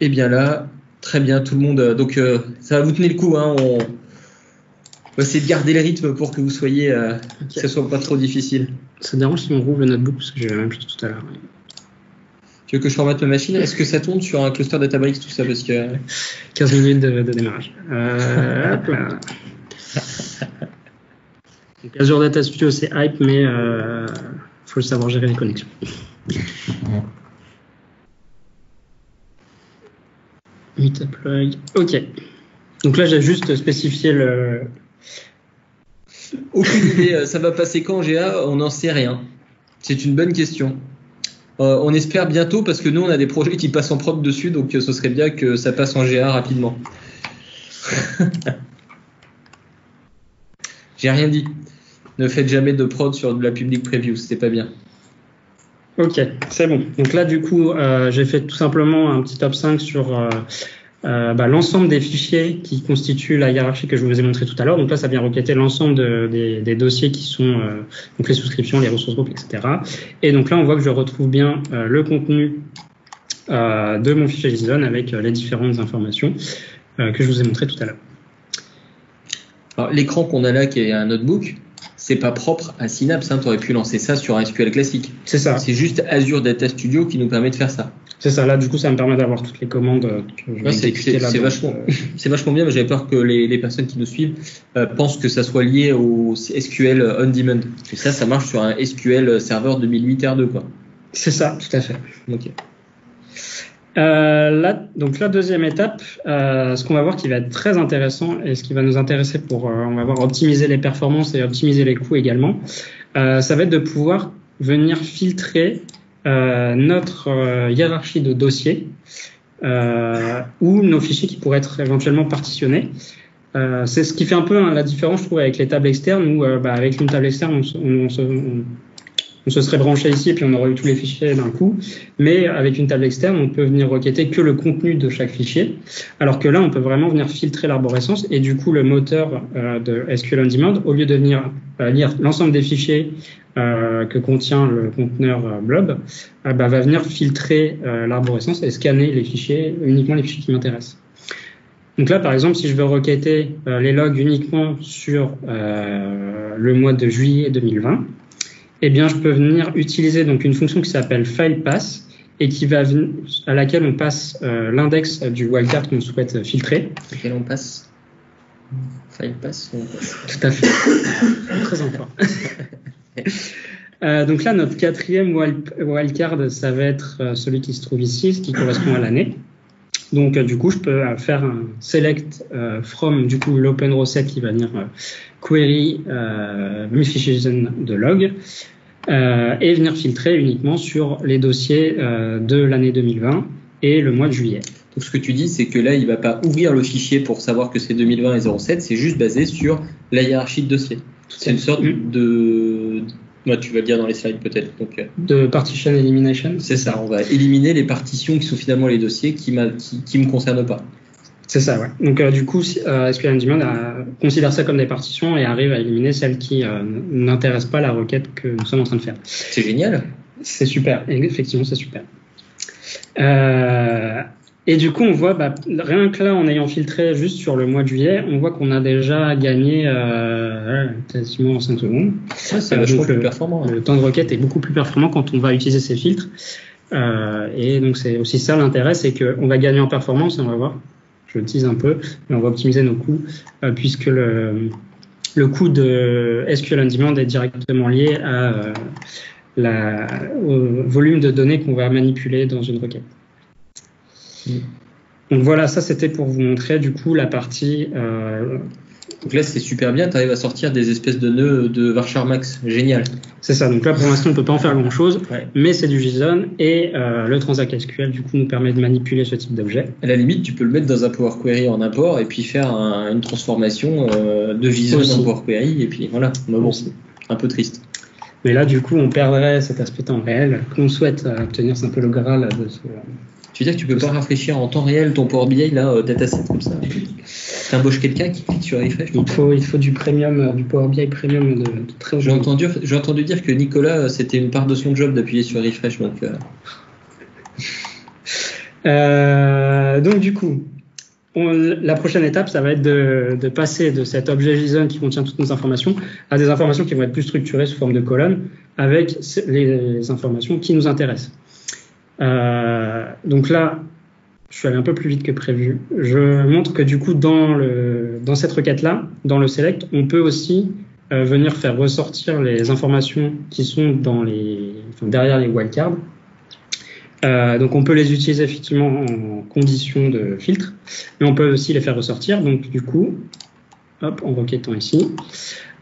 est bien là. Très bien, tout le monde. Donc, ça va vous tenir le coup. Hein, on va essayer de garder le rythme pour que vous soyez, que ce soit pas trop difficile. Ça dérange si on rouvre le notebook parce que j'ai la même chose tout à l'heure. Tu veux que je formate ma machine? Est-ce que ça tourne sur un cluster Databricks, tout ça, parce que 15 minutes de démarrage. Hop là. Donc, Azure Data Studio, c'est hype, mais faut savoir gérer les connexions. Meet-Apply. OK. Donc là, j'ai juste spécifié le... Aucune idée. Ça va passer quand, GA? On n'en sait rien. C'est une bonne question. On espère bientôt parce que nous, on a des projets qui passent en prod dessus, donc ce serait bien que ça passe en GA rapidement. J'ai rien dit. Ne faites jamais de prod sur de la public preview, c'est pas bien. Ok, c'est bon. Donc là, du coup, j'ai fait tout simplement un petit top 5 sur l'ensemble des fichiers qui constituent la hiérarchie que je vous ai montré tout à l'heure. Donc là, ça vient requêter l'ensemble des dossiers qui sont donc les souscriptions, les ressources groupes, etc. Et donc là, on voit que je retrouve bien le contenu de mon fichier JSON avec les différentes informations que je vous ai montrées tout à l'heure. Alors, l'écran qu'on a là, qui est un notebook, c'est pas propre à Synapse. Hein. Tu aurais pu lancer ça sur un SQL classique. C'est ça. C'est juste Azure Data Studio qui nous permet de faire ça. C'est ça. Là, du coup, ça me permet d'avoir toutes les commandes que je vais exécuter là. C'est vachement bien, mais j'avais peur que les personnes qui nous suivent pensent que ça soit lié au SQL on demand. Et ça marche sur un SQL serveur 2008 R2, quoi. C'est ça, tout à fait. Ok. Donc la deuxième étape, ce qu'on va voir qui va être très intéressant et ce qui va nous intéresser pour, on va voir optimiser les performances et optimiser les coûts également, ça va être de pouvoir venir filtrer notre hiérarchie de dossiers ou nos fichiers qui pourraient être éventuellement partitionnés. C'est ce qui fait un peu la différence, je trouve, avec les tables externes où avec une table externe, on se serait branché ici et puis on aurait eu tous les fichiers d'un coup. Mais avec une table externe, on peut venir requêter que le contenu de chaque fichier. Alors que là, on peut vraiment venir filtrer l'arborescence et du coup, le moteur de SQL On Demand, au lieu de venir lire l'ensemble des fichiers que contient le conteneur blob, va venir filtrer l'arborescence et scanner les fichiers, uniquement les fichiers qui m'intéressent. Donc là, par exemple, si je veux requêter les logs uniquement sur le mois de juillet 2020, eh bien, je peux venir utiliser donc une fonction qui s'appelle filepass et à laquelle on passe l'index du wildcard qu'on souhaite filtrer. À laquelle on passe filepass. Tout à fait. Très important. Donc là, notre quatrième wildcard, ça va être celui qui se trouve ici, ce qui correspond à l'année. Donc du coup, je peux faire un select from du coup l'open reset qui va venir query mes fichiers JSON de log et venir filtrer uniquement sur les dossiers de l'année 2020 et le mois de juillet. Donc ce que tu dis, c'est que là, il va pas ouvrir le fichier pour savoir que c'est 2020 et 07, c'est juste basé sur la hiérarchie de dossiers. C'est une sorte de... Moi, tu vas le dire dans les slides peut-être. Donc, de partition elimination. C'est ça, on va éliminer les partitions qui sont finalement les dossiers qui me concernent pas. C'est ça, ouais. Donc du coup, SQL On Demand considère ça comme des partitions et arrive à éliminer celles qui n'intéressent pas la requête que nous sommes en train de faire. C'est génial. C'est super, et effectivement, c'est super. Et du coup, on voit, rien que là, en ayant filtré juste sur le mois de juillet, on voit qu'on a déjà gagné quasiment 5 secondes. Ça, c'est vachement plus performant. Le temps de requête est beaucoup plus performant quand on va utiliser ces filtres. Et donc, c'est aussi ça l'intérêt, c'est qu'on va gagner en performance, et on va voir, je le tease un peu, mais on va optimiser nos coûts, puisque le coût de SQL On Demand est directement lié au volume de données qu'on va manipuler dans une requête. Donc voilà, ça c'était pour vous montrer du coup la partie. Donc là c'est super bien, tu arrives à sortir des espèces de nœuds de Varchar Max, génial. C'est ça, donc là pour l'instant on ne peut pas en faire grand chose, mais c'est du JSON et le Transact SQL du coup nous permet de manipuler ce type d'objet. À la limite tu peux le mettre dans un Power Query en import et puis faire une transformation de JSON en Power Query et puis voilà, bon, un peu triste. Mais là du coup on perdrait cet aspect temps réel qu'on souhaite obtenir, c'est un peu le graal de ce... Tu veux dire que tu peux pas rafraîchir en temps réel ton Power BI là, dataset comme ça? T'embauches quelqu'un qui clique sur refresh? Il faut du premium, du Power BI premium de très haut. J'ai entendu dire que Nicolas, c'était une part de son job d'appuyer sur refresh. Donc du coup, la prochaine étape, ça va être de passer de cet objet JSON qui contient toutes nos informations à des informations qui vont être plus structurées sous forme de colonnes avec les informations qui nous intéressent. Donc là, je suis allé un peu plus vite que prévu. Je montre que du coup, dans cette requête-là, dans le select, on peut aussi venir faire ressortir les informations qui sont derrière les wildcards. Donc on peut les utiliser effectivement en condition de filtre, mais on peut aussi les faire ressortir. Donc du coup, hop, en requêtant ici,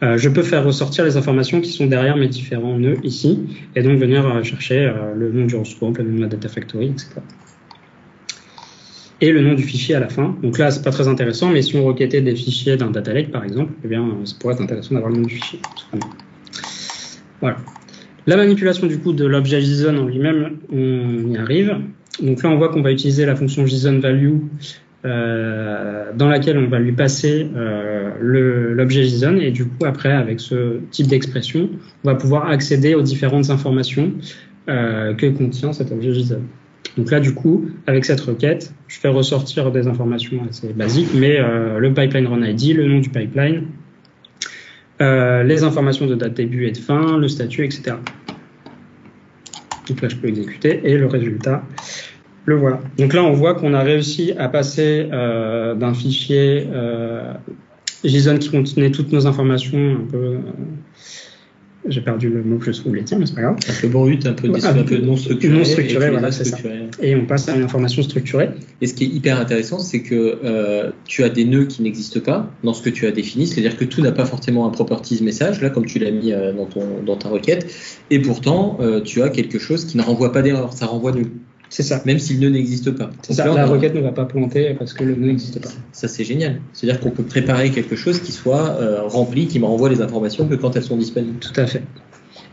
je peux faire ressortir les informations qui sont derrière mes différents nœuds ici, et donc venir chercher le nom du scope, le nom de la data factory, etc. Et le nom du fichier à la fin. Donc là, c'est pas très intéressant, mais si on requêtait des fichiers d'un data lake, par exemple, eh bien, ça pourrait être intéressant d'avoir le nom du fichier. Voilà. La manipulation du coup de l'objet JSON en lui-même, on y arrive. Donc là, on voit qu'on va utiliser la fonction JSON value dans laquelle on va lui passer l'objet JSON et du coup après avec ce type d'expression on va pouvoir accéder aux différentes informations que contient cet objet JSON. Donc là, du coup, avec cette requête, je fais ressortir des informations assez basiques, mais le pipeline run ID, le nom du pipeline, les informations de date début et de fin, le statut, etc. Donc là, je peux exécuter et le résultat, le voilà. Donc là, on voit qu'on a réussi à passer d'un fichier JSON qui contenait toutes nos informations un peu... j'ai perdu le mot que je voulais dire, mais c'est pas grave. Un peu brut, un peu non structuré. Non structuré, voilà, c'est ça. Et on passe à une information structurée. Et ce qui est hyper intéressant, c'est que tu as des nœuds qui n'existent pas dans ce que tu as défini, c'est-à-dire que tout n'a pas forcément un properties message, là, comme tu l'as mis dans ta requête, et pourtant, tu as quelque chose qui ne renvoie pas d'erreur, ça renvoie nul. C'est ça. Même si le nœud n'existe pas. C'est ça, la requête ne va pas planter parce que le nœud n'existe pas. Ça, c'est génial. C'est-à-dire qu'on peut préparer quelque chose qui soit rempli, qui me renvoie les informations que quand elles sont disponibles. Tout à fait.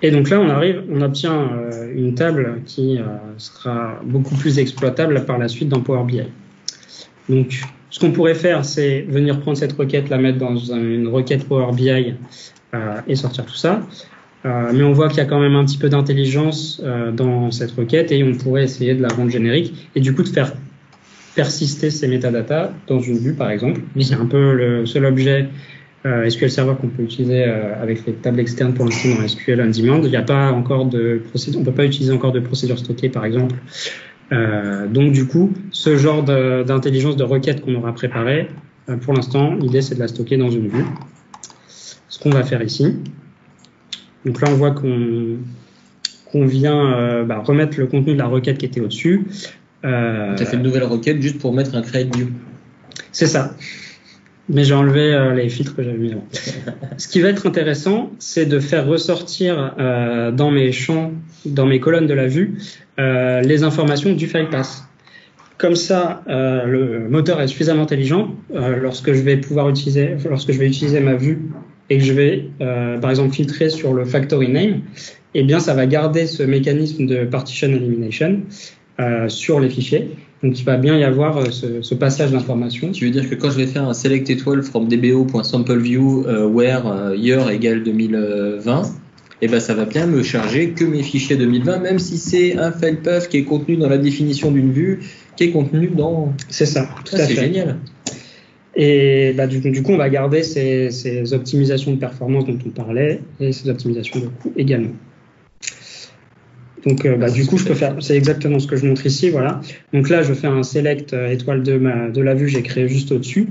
Et donc là, on obtient une table qui sera beaucoup plus exploitable par la suite dans Power BI. Donc, ce qu'on pourrait faire, c'est venir prendre cette requête, la mettre dans une requête Power BI et sortir tout ça. Mais on voit qu'il y a quand même un petit peu d'intelligence dans cette requête et on pourrait essayer de la rendre générique et du coup de faire persister ces métadatas dans une vue par exemple. C'est un peu le seul objet SQL Server qu'on peut utiliser avec les tables externes pour l'instant dans SQL on Demand. Il n'y a pas encore de procédure, on peut pas utiliser encore de procédure stockée par exemple. Donc du coup, ce genre d'intelligence de requête qu'on aura préparée, pour l'instant, l'idée c'est de la stocker dans une vue. Ce qu'on va faire ici. Donc là, on voit qu'on vient remettre le contenu de la requête qui était au-dessus. Tu as fait une nouvelle requête juste pour mettre un create view. C'est ça. Mais j'ai enlevé les filtres que j'avais mis avant. Ce qui va être intéressant, c'est de faire ressortir dans mes champs, dans mes colonnes de la vue, les informations du file path. Comme ça, le moteur est suffisamment intelligent lorsque je vais utiliser ma vue et que je vais, par exemple, filtrer sur le factory name, eh bien, ça va garder ce mécanisme de partition elimination sur les fichiers. Donc, il va bien y avoir ce passage d'informations. Tu veux dire que quand je vais faire un select étoile from dbo.sampleview where year égale 2020, eh ben, ça va bien me charger que mes fichiers 2020, même si c'est un file path qui est contenu dans la définition d'une vue, qui est contenu dans... C'est ça, tout à fait. C'est génial. Et du coup, on va garder ces optimisations de performance dont on parlait et ces optimisations de coût également. Donc, du coup, je peux faire, c'est exactement ce que je montre ici, voilà. Donc là, je fais un select étoile de la vue, j'ai créé juste au-dessus,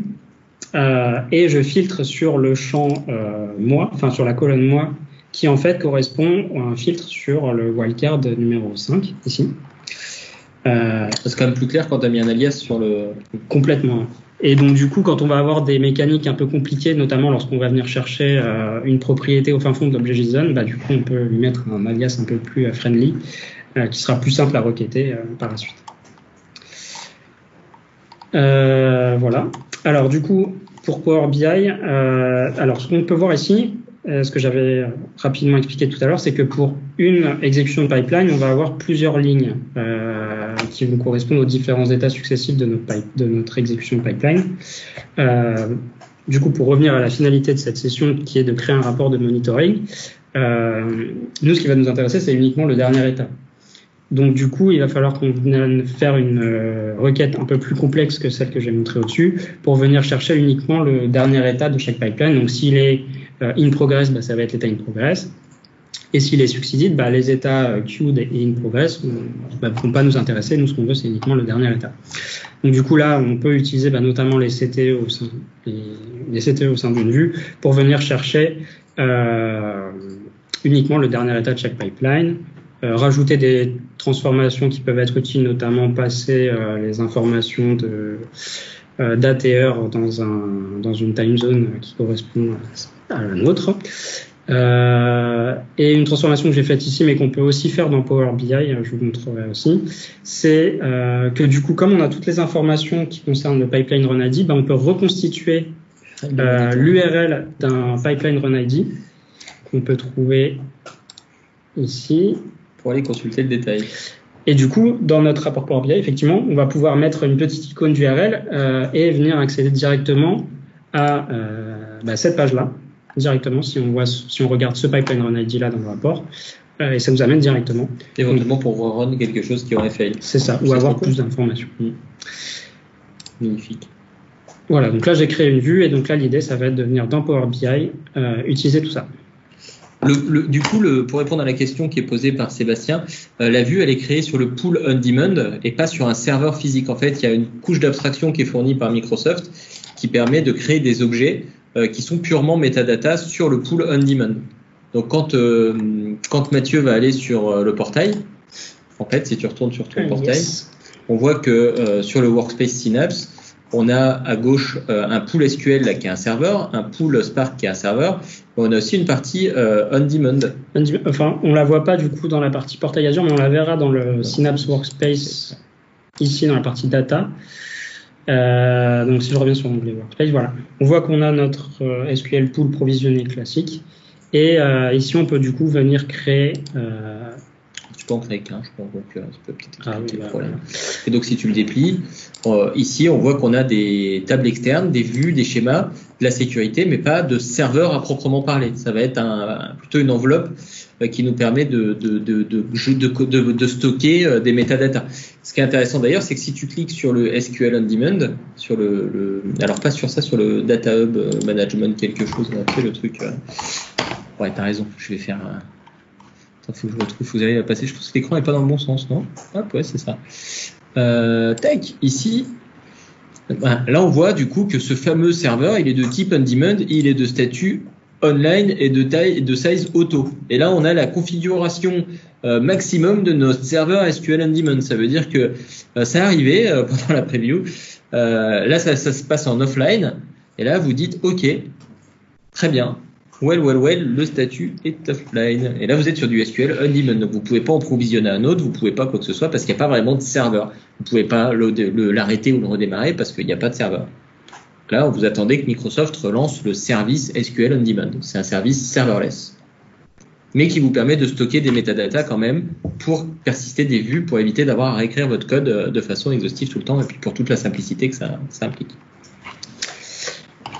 et je filtre sur le champ moi, enfin sur la colonne moi, qui en fait correspond à un filtre sur le wildcard numéro 5 ici. C'est quand même plus clair quand tu as mis un alias sur le... Complètement. Et donc du coup, quand on va avoir des mécaniques un peu compliquées, notamment lorsqu'on va venir chercher une propriété au fin fond de l'objet JSON, du coup on peut lui mettre un alias un peu plus friendly, qui sera plus simple à requêter par la suite. Voilà. Alors du coup, pour Power BI, alors ce qu'on peut voir ici, ce que j'avais rapidement expliqué tout à l'heure, c'est que pour une exécution de pipeline, on va avoir plusieurs lignes qui vont correspondre aux différents états successifs de notre exécution de pipeline. Du coup, pour revenir à la finalité de cette session, qui est de créer un rapport de monitoring, nous, ce qui va nous intéresser, c'est uniquement le dernier état. Donc, du coup, il va falloir qu'on vienne faire une requête un peu plus complexe que celle que j'ai montrée au-dessus pour venir chercher uniquement le dernier état de chaque pipeline. Donc, s'il est in progress, ça va être l'état in progress. Et s'il est succeeded, les états queued et in progress ne vont pas nous intéresser. Nous, ce qu'on veut, c'est uniquement le dernier état. Donc, du coup, là, on peut utiliser notamment les CTE au sein d'une vue pour venir chercher uniquement le dernier état de chaque pipeline. Rajouter des transformations qui peuvent être utiles, notamment passer les informations de date et heure dans une time zone qui correspond à la nôtre. Et une transformation que j'ai faite ici, mais qu'on peut aussi faire dans Power BI, je vous montrerai aussi, c'est que du coup, comme on a toutes les informations qui concernent le pipeline run ID, on peut reconstituer l'URL d'un pipeline run ID qu'on peut trouver ici. Pour aller consulter le détail. Et du coup, dans notre rapport Power BI, effectivement, on va pouvoir mettre une petite icône d'URL et venir accéder directement à cette page-là. Directement, si on regarde ce pipeline run ID là dans le rapport, et ça nous amène directement. Éventuellement pour rerun quelque chose qui aurait fail. C'est ça, ou avoir plus d'informations. Magnifique. Voilà, donc là j'ai créé une vue et donc là l'idée ça va être de venir dans Power BI utiliser tout ça. Du coup, pour répondre à la question qui est posée par Sébastien, la vue elle est créée sur le pool on demand et pas sur un serveur physique. En fait, il y a une couche d'abstraction qui est fournie par Microsoft qui permet de créer des objets qui sont purement metadata sur le pool on demand. Donc quand Mathieu va aller sur le portail, en fait, si tu retournes sur ton portail, on voit que sur le workspace Synapse, on a à gauche un pool SQL là, qui est un serveur, un pool Spark qui est un serveur, et on a aussi une partie on-demand. Enfin, on la voit pas du coup dans la partie portail Azure, mais on la verra dans le Synapse Workspace, ici dans la partie data. Donc si je reviens sur l'onglet Workspace, voilà. On voit qu'on a notre SQL pool provisionné classique, et ici on peut du coup venir créer... Tu peux en créer qu'un, je pense, donc ça peut peut-être expliquer le problème. Voilà. Et donc si tu le déplies, ici on voit qu'on a des tables externes, des vues, des schémas, de la sécurité, mais pas de serveur à proprement parler. Ça va être plutôt une enveloppe qui nous permet de stocker des métadatas. Ce qui est intéressant d'ailleurs, c'est que si tu cliques sur le SQL on demand, sur alors pas sur ça, sur le Data Hub Management quelque chose, on a fait le truc. Ouais, t'as raison, je vais faire... faut que je retrouve, vous allez la passer. Je pense que l'écran n'est pas dans le bon sens, non? Hop, ouais, c'est ça. Tac, ici, là on voit du coup que ce fameux serveur, il est de type on-demand, il est de statut online et de taille et de size auto. Et là on a la configuration maximum de notre serveur SQL on-demand. Ça veut dire que ça arrivait pendant la preview. Là ça se passe en offline. Et là vous dites OK, très bien. Well, le statut est offline. Et là, vous êtes sur du SQL on-demand. Donc, vous pouvez pas en provisionner un autre, vous pouvez pas quoi que ce soit parce qu'il n'y a pas vraiment de serveur. Vous pouvez pas l'arrêter ou le redémarrer parce qu'il n'y a pas de serveur. Là, vous attendez que Microsoft relance le service SQL on-demand. C'est un service serverless, mais qui vous permet de stocker des métadatas quand même pour persister des vues, pour éviter d'avoir à réécrire votre code de façon exhaustive tout le temps et puis pour toute la simplicité que ça implique.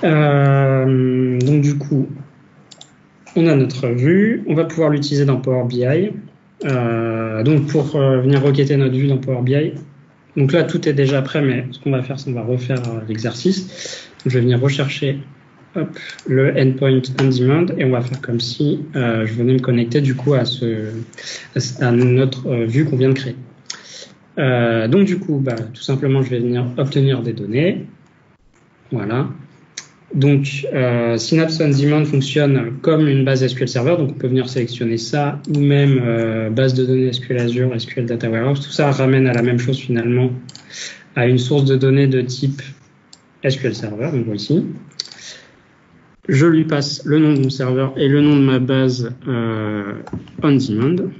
Donc, du coup, on a notre vue, on va pouvoir l'utiliser dans Power BI. Donc pour venir requêter notre vue dans Power BI, donc là tout est déjà prêt, mais ce qu'on va faire, c'est qu'on va refaire l'exercice. Je vais venir rechercher le endpoint on demand et on va faire comme si je venais me connecter du coup à notre vue qu'on vient de créer. Donc du coup, tout simplement, je vais venir obtenir des données. Voilà. Donc, Synapse on Demand fonctionne comme une base SQL Server, donc on peut venir sélectionner ça, ou même base de données SQL Azure, SQL Data Warehouse. Tout ça ramène à la même chose finalement, à une source de données de type SQL Server, donc ici. Je lui passe le nom de mon serveur et le nom de ma base on Demand.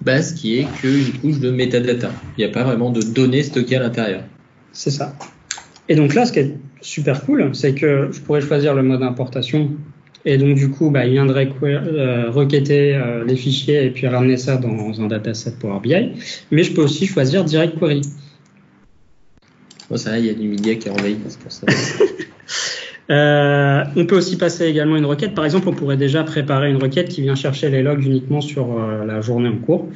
Base qui est qu'une couche de metadata. Il n'y a pas vraiment de données stockées à l'intérieur. C'est ça. Et donc là, ce qui est super cool, c'est que je pourrais choisir le mode importation. Et donc, du coup, il viendrait requêter les fichiers et puis ramener ça dans un dataset Power BI. Mais je peux aussi choisir Direct Query. Bon, ça va, il y a du media qui envahit, c'est pour ça. On peut aussi passer également une requête. Par exemple, on pourrait déjà préparer une requête qui vient chercher les logs uniquement sur la journée en cours.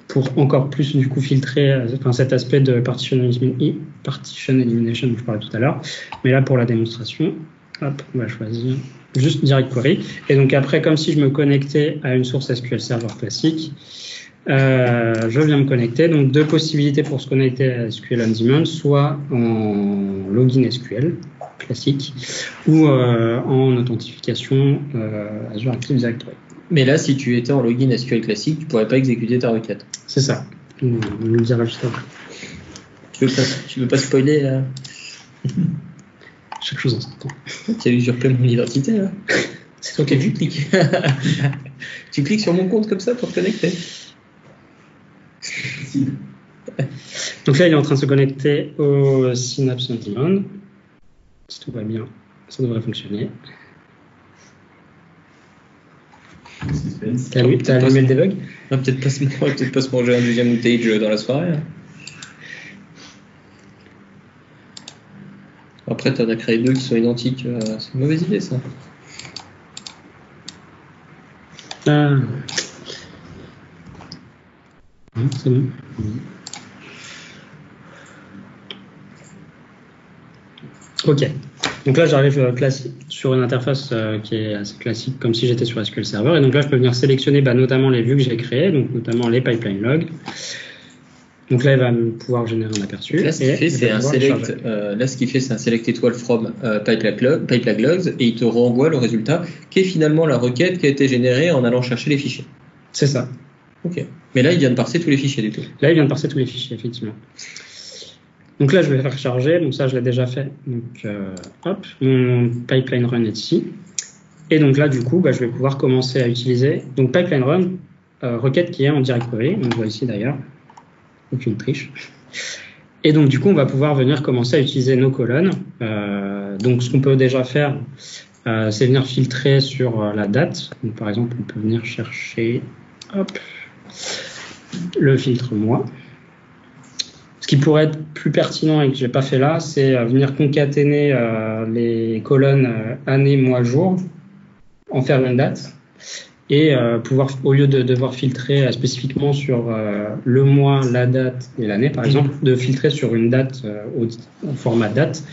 Pour encore plus du coup filtrer cet aspect de partition elimination dont je parlais tout à l'heure. Mais là, pour la démonstration, hop, on va choisir juste Direct Query. Et donc après, comme si je me connectais à une source SQL Server classique, je viens me connecter. Donc deux possibilités pour se connecter à SQL on Demand, soit en login SQL classique ou en authentification Azure Active Directory. Mais là, si tu étais en login SQL classique, tu pourrais pas exécuter ta requête. C'est ça. On le dira juste après. Tu veux pas spoiler Chaque chose en son temps. Tu as usurpé mon identité là. C'est toi qui as dû cliquer. Tu cliques sur mon compte comme ça pour te connecter. Donc là, il est en train de se connecter au Synapse on Demand. Si tout va bien, ça devrait fonctionner. T'as allumé le debug? On va peut-être pas se manger un deuxième outage dans la soirée. Après, t'en as créé deux qui sont identiques. C'est une mauvaise idée, ça. C'est bon. Ok. Donc là, j'arrive sur une interface qui est assez classique, comme si j'étais sur SQL Server. Et donc là, je peux venir sélectionner notamment les vues que j'ai créées, donc notamment les pipeline logs. Donc là, il va pouvoir générer un aperçu. Là, ce qu'il fait, c'est un select. Là, ce qu'il fait, c'est un select étoile from pipeline logs, et il te renvoie le résultat, qui est finalement la requête qui a été générée en allant chercher les fichiers. C'est ça. Ok. Mais là, il vient de parser tous les fichiers du tout. Là, il vient de parser tous les fichiers, effectivement. Donc là, je vais faire charger. Donc ça, je l'ai déjà fait. Donc, hop, mon pipeline run est ici. Et donc là, du coup, je vais pouvoir commencer à utiliser. Donc pipeline run, requête qui est en directory. On voit ici d'ailleurs. Aucune triche. Et donc, du coup, on va pouvoir venir commencer à utiliser nos colonnes. Donc, ce qu'on peut déjà faire, c'est venir filtrer sur la date. Donc, par exemple, on peut venir chercher le filtre mois. Ce qui pourrait être plus pertinent et que je n'ai pas fait là, c'est venir concaténer les colonnes année, mois, jour, en faire une date. Et pouvoir, au lieu de devoir filtrer spécifiquement sur le mois, la date et l'année, par exemple, de filtrer sur une date au format date,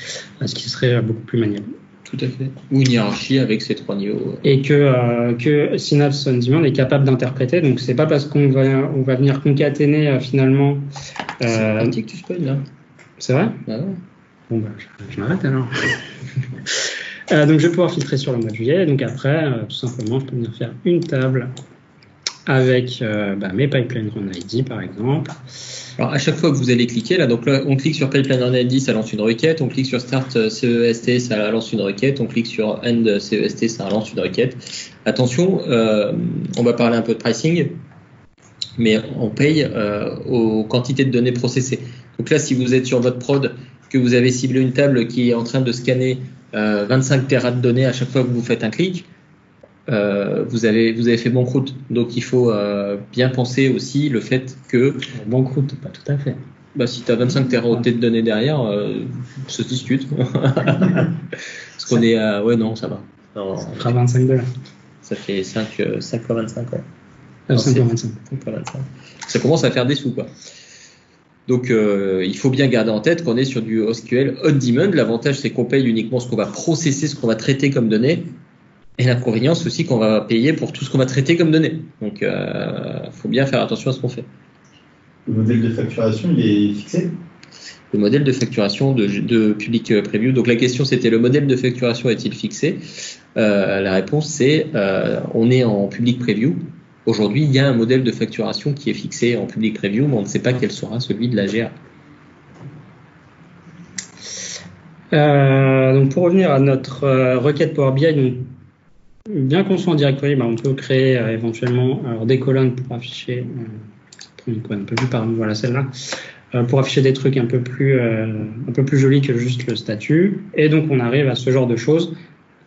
ce qui serait beaucoup plus maniable. Tout à fait. Ou une hiérarchie avec ces 3 niveaux. Et que Synapse On Demand est capable d'interpréter. Donc, c'est pas parce qu'on va venir concaténer finalement. C'est pratique que tu spoil là. C'est vrai? Ah ouais. Bon, je m'arrête alors. Donc, je vais pouvoir filtrer sur le mois de juillet. Donc, après, tout simplement, je peux venir faire une table avec mes pipeline run ID, par exemple. Alors, à chaque fois que vous allez cliquer, là, donc là, on clique sur pipeline run ID, ça lance une requête. On clique sur start CEST, ça lance une requête. On clique sur end CEST, ça lance une requête. Attention, on va parler un peu de pricing, mais on paye aux quantités de données processées. Donc là, si vous êtes sur votre prod, que vous avez ciblé une table qui est en train de scanner 25 terras de données à chaque fois que vous faites un clic, vous avez fait banqueroute. Donc il faut bien penser aussi le fait que... Banqueroute, pas tout à fait. Si tu as 25 teraoctets de données derrière, ça se discute. Parce qu'on est à... Ouais, non, ça va. Ça fera $25. Ça fait 5 fois 25, ouais. 5 fois 25. Ça commence à faire des sous, quoi. Donc, il faut bien garder en tête qu'on est sur du SQL on demand. L'avantage, c'est qu'on paye uniquement ce qu'on va processer, ce qu'on va traiter comme données. Et l'inconvénient, c'est aussi qu'on va payer pour tout ce qu'on va traiter comme données. Donc, faut bien faire attention à ce qu'on fait. Le modèle de facturation, il est fixé? Le modèle de facturation de public preview. Donc, la question, c'était le modèle de facturation est-il fixé? La réponse, c'est on est en public preview. Aujourd'hui, il y a un modèle de facturation qui est fixé en public preview, mais on ne sait pas quel sera celui de la GA. Donc, pour revenir à notre requête Power BI, donc, bien qu'on soit en directory, on peut créer éventuellement des colonnes pour afficher, voilà celle-là, pour afficher des trucs un peu plus jolis que juste le statut. Et donc on arrive à ce genre de choses.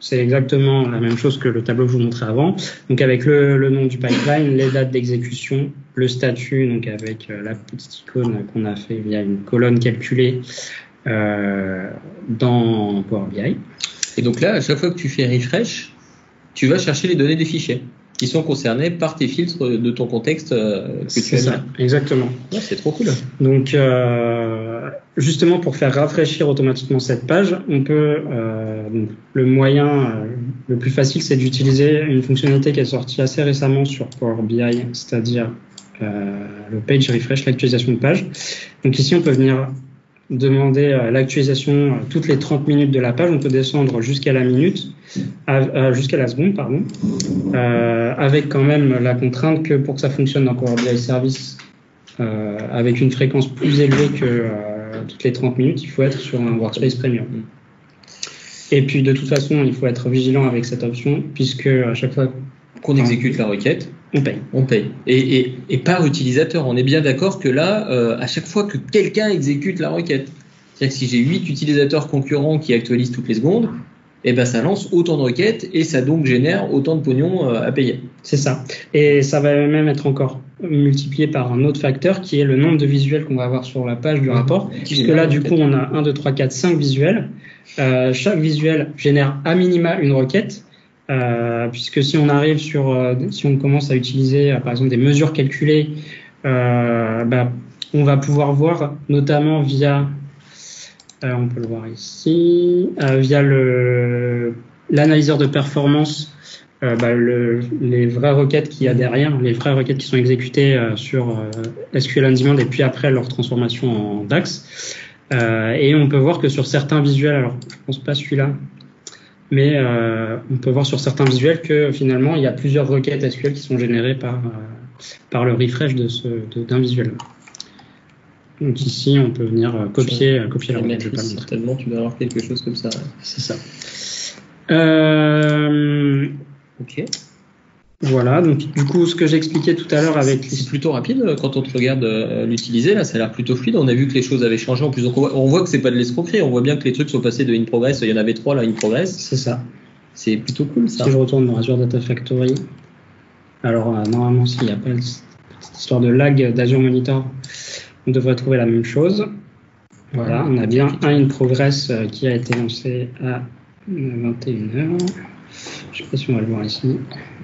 C'est exactement la même chose que le tableau que je vous montrais avant. Donc avec le nom du pipeline, les dates d'exécution, le statut, donc avec la petite icône qu'on a fait via une colonne calculée dans Power BI. Et donc là, à chaque fois que tu fais refresh, tu vas chercher les données des fichiers qui sont concernés par tes filtres de ton contexte que tu as mis. Ça, exactement. Ouais, c'est trop cool. Donc, justement, pour faire rafraîchir automatiquement cette page, on peut, donc, le moyen le plus facile, c'est d'utiliser une fonctionnalité qui est sortie assez récemment sur Power BI, c'est-à-dire le page refresh, l'actualisation de page. Donc ici, on peut venir demander l'actualisation toutes les 30 minutes de la page. On peut descendre jusqu'à la minute, jusqu'à la seconde, pardon, avec quand même la contrainte que pour que ça fonctionne dans Power BI Service avec une fréquence plus élevée que toutes les 30 minutes, il faut être sur un Workspace Premium. Et puis de toute façon, il faut être vigilant avec cette option puisque à chaque fois qu'on exécute la requête, on paye. Et par utilisateur. On est bien d'accord que là, à chaque fois que quelqu'un exécute la requête, c'est-à-dire que si j'ai 8 utilisateurs concurrents qui actualisent toutes les secondes, et ben ça lance autant de requêtes et ça donc génère autant de pognon à payer. C'est ça. Et ça va même être encore multiplié par un autre facteur qui est le nombre de visuels qu'on va avoir sur la page du rapport. Puisque là, du coup, on a 1, 2, 3, 4, 5 visuels. Chaque visuel génère à minima une requête. puisque si on arrive si on commence à utiliser par exemple des mesures calculées, on va pouvoir voir notamment via, on peut le voir ici, via l'analyseur de performance, les vraies requêtes qu'il y a derrière, les vraies requêtes qui sont exécutées sur SQL on Demand et puis après leur transformation en DAX. Et on peut voir que sur certains visuels, alors je pense pas celui-là, mais on peut voir sur certains visuels que finalement il y a plusieurs requêtes SQL qui sont générées par le refresh d'un visuel. Donc ici, on peut venir copier la requête. Certainement, tu dois avoir quelque chose comme ça. C'est ça. Ok. Voilà, donc du coup, ce que j'expliquais tout à l'heure avec... C'est plutôt rapide quand on te regarde l'utiliser, là, ça a l'air plutôt fluide. On a vu que les choses avaient changé. En plus, on voit que c'est pas de l'escroquerie. On voit bien que les trucs sont passés de in progress. Il y en avait 3 là, in progress. C'est ça. C'est plutôt cool, ça. Si je retourne dans Azure Data Factory, alors normalement, s'il n'y a pas cette histoire de lag d'Azure Monitor, on devrait trouver la même chose. Voilà, on a bien un in progress qui a été lancé à 21h. Je ne sais pas si on va le voir ici.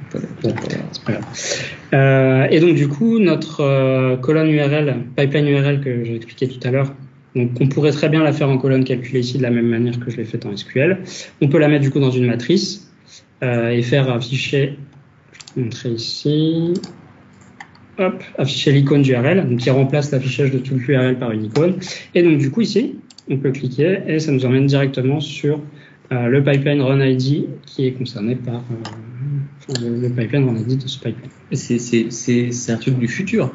C'est pas grave. Et donc du coup, notre colonne URL, pipeline URL que j'ai expliqué tout à l'heure, donc on pourrait très bien la faire en colonne calculée ici de la même manière que je l'ai fait en SQL. On peut la mettre du coup dans une matrice et faire afficher, je vais montrer ici, hop, afficher l'icône d'URL, donc qui remplace l'affichage de tout l'URL par une icône. Et donc du coup ici, on peut cliquer et ça nous emmène directement sur le pipeline run ID qui est concerné par le pipeline run ID de ce pipeline. C'est un truc du futur.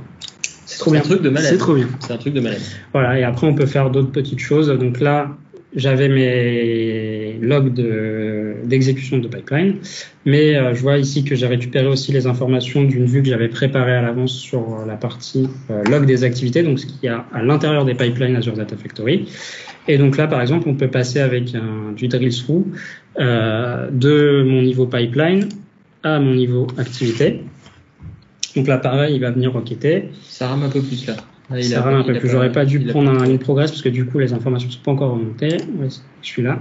C'est trop bien. C'est un truc de malade. C'est trop bien. C'est un truc de malade. Voilà, et après on peut faire d'autres petites choses. Donc là, j'avais mes logs d'exécution de pipeline, mais je vois ici que j'ai récupéré aussi les informations d'une vue que j'avais préparée à l'avance sur la partie log des activités, donc ce qu'il y a à l'intérieur des pipelines Azure Data Factory. Et donc là, par exemple, on peut passer avec du drill through de mon niveau pipeline à mon niveau activité. Donc là, pareil, il va venir requêter. Ça rame un peu plus là. Ça rame un peu plus. J'aurais pas dû prendre un in progress parce que du coup, les informations ne sont pas encore remontées. Ouais, je suis là.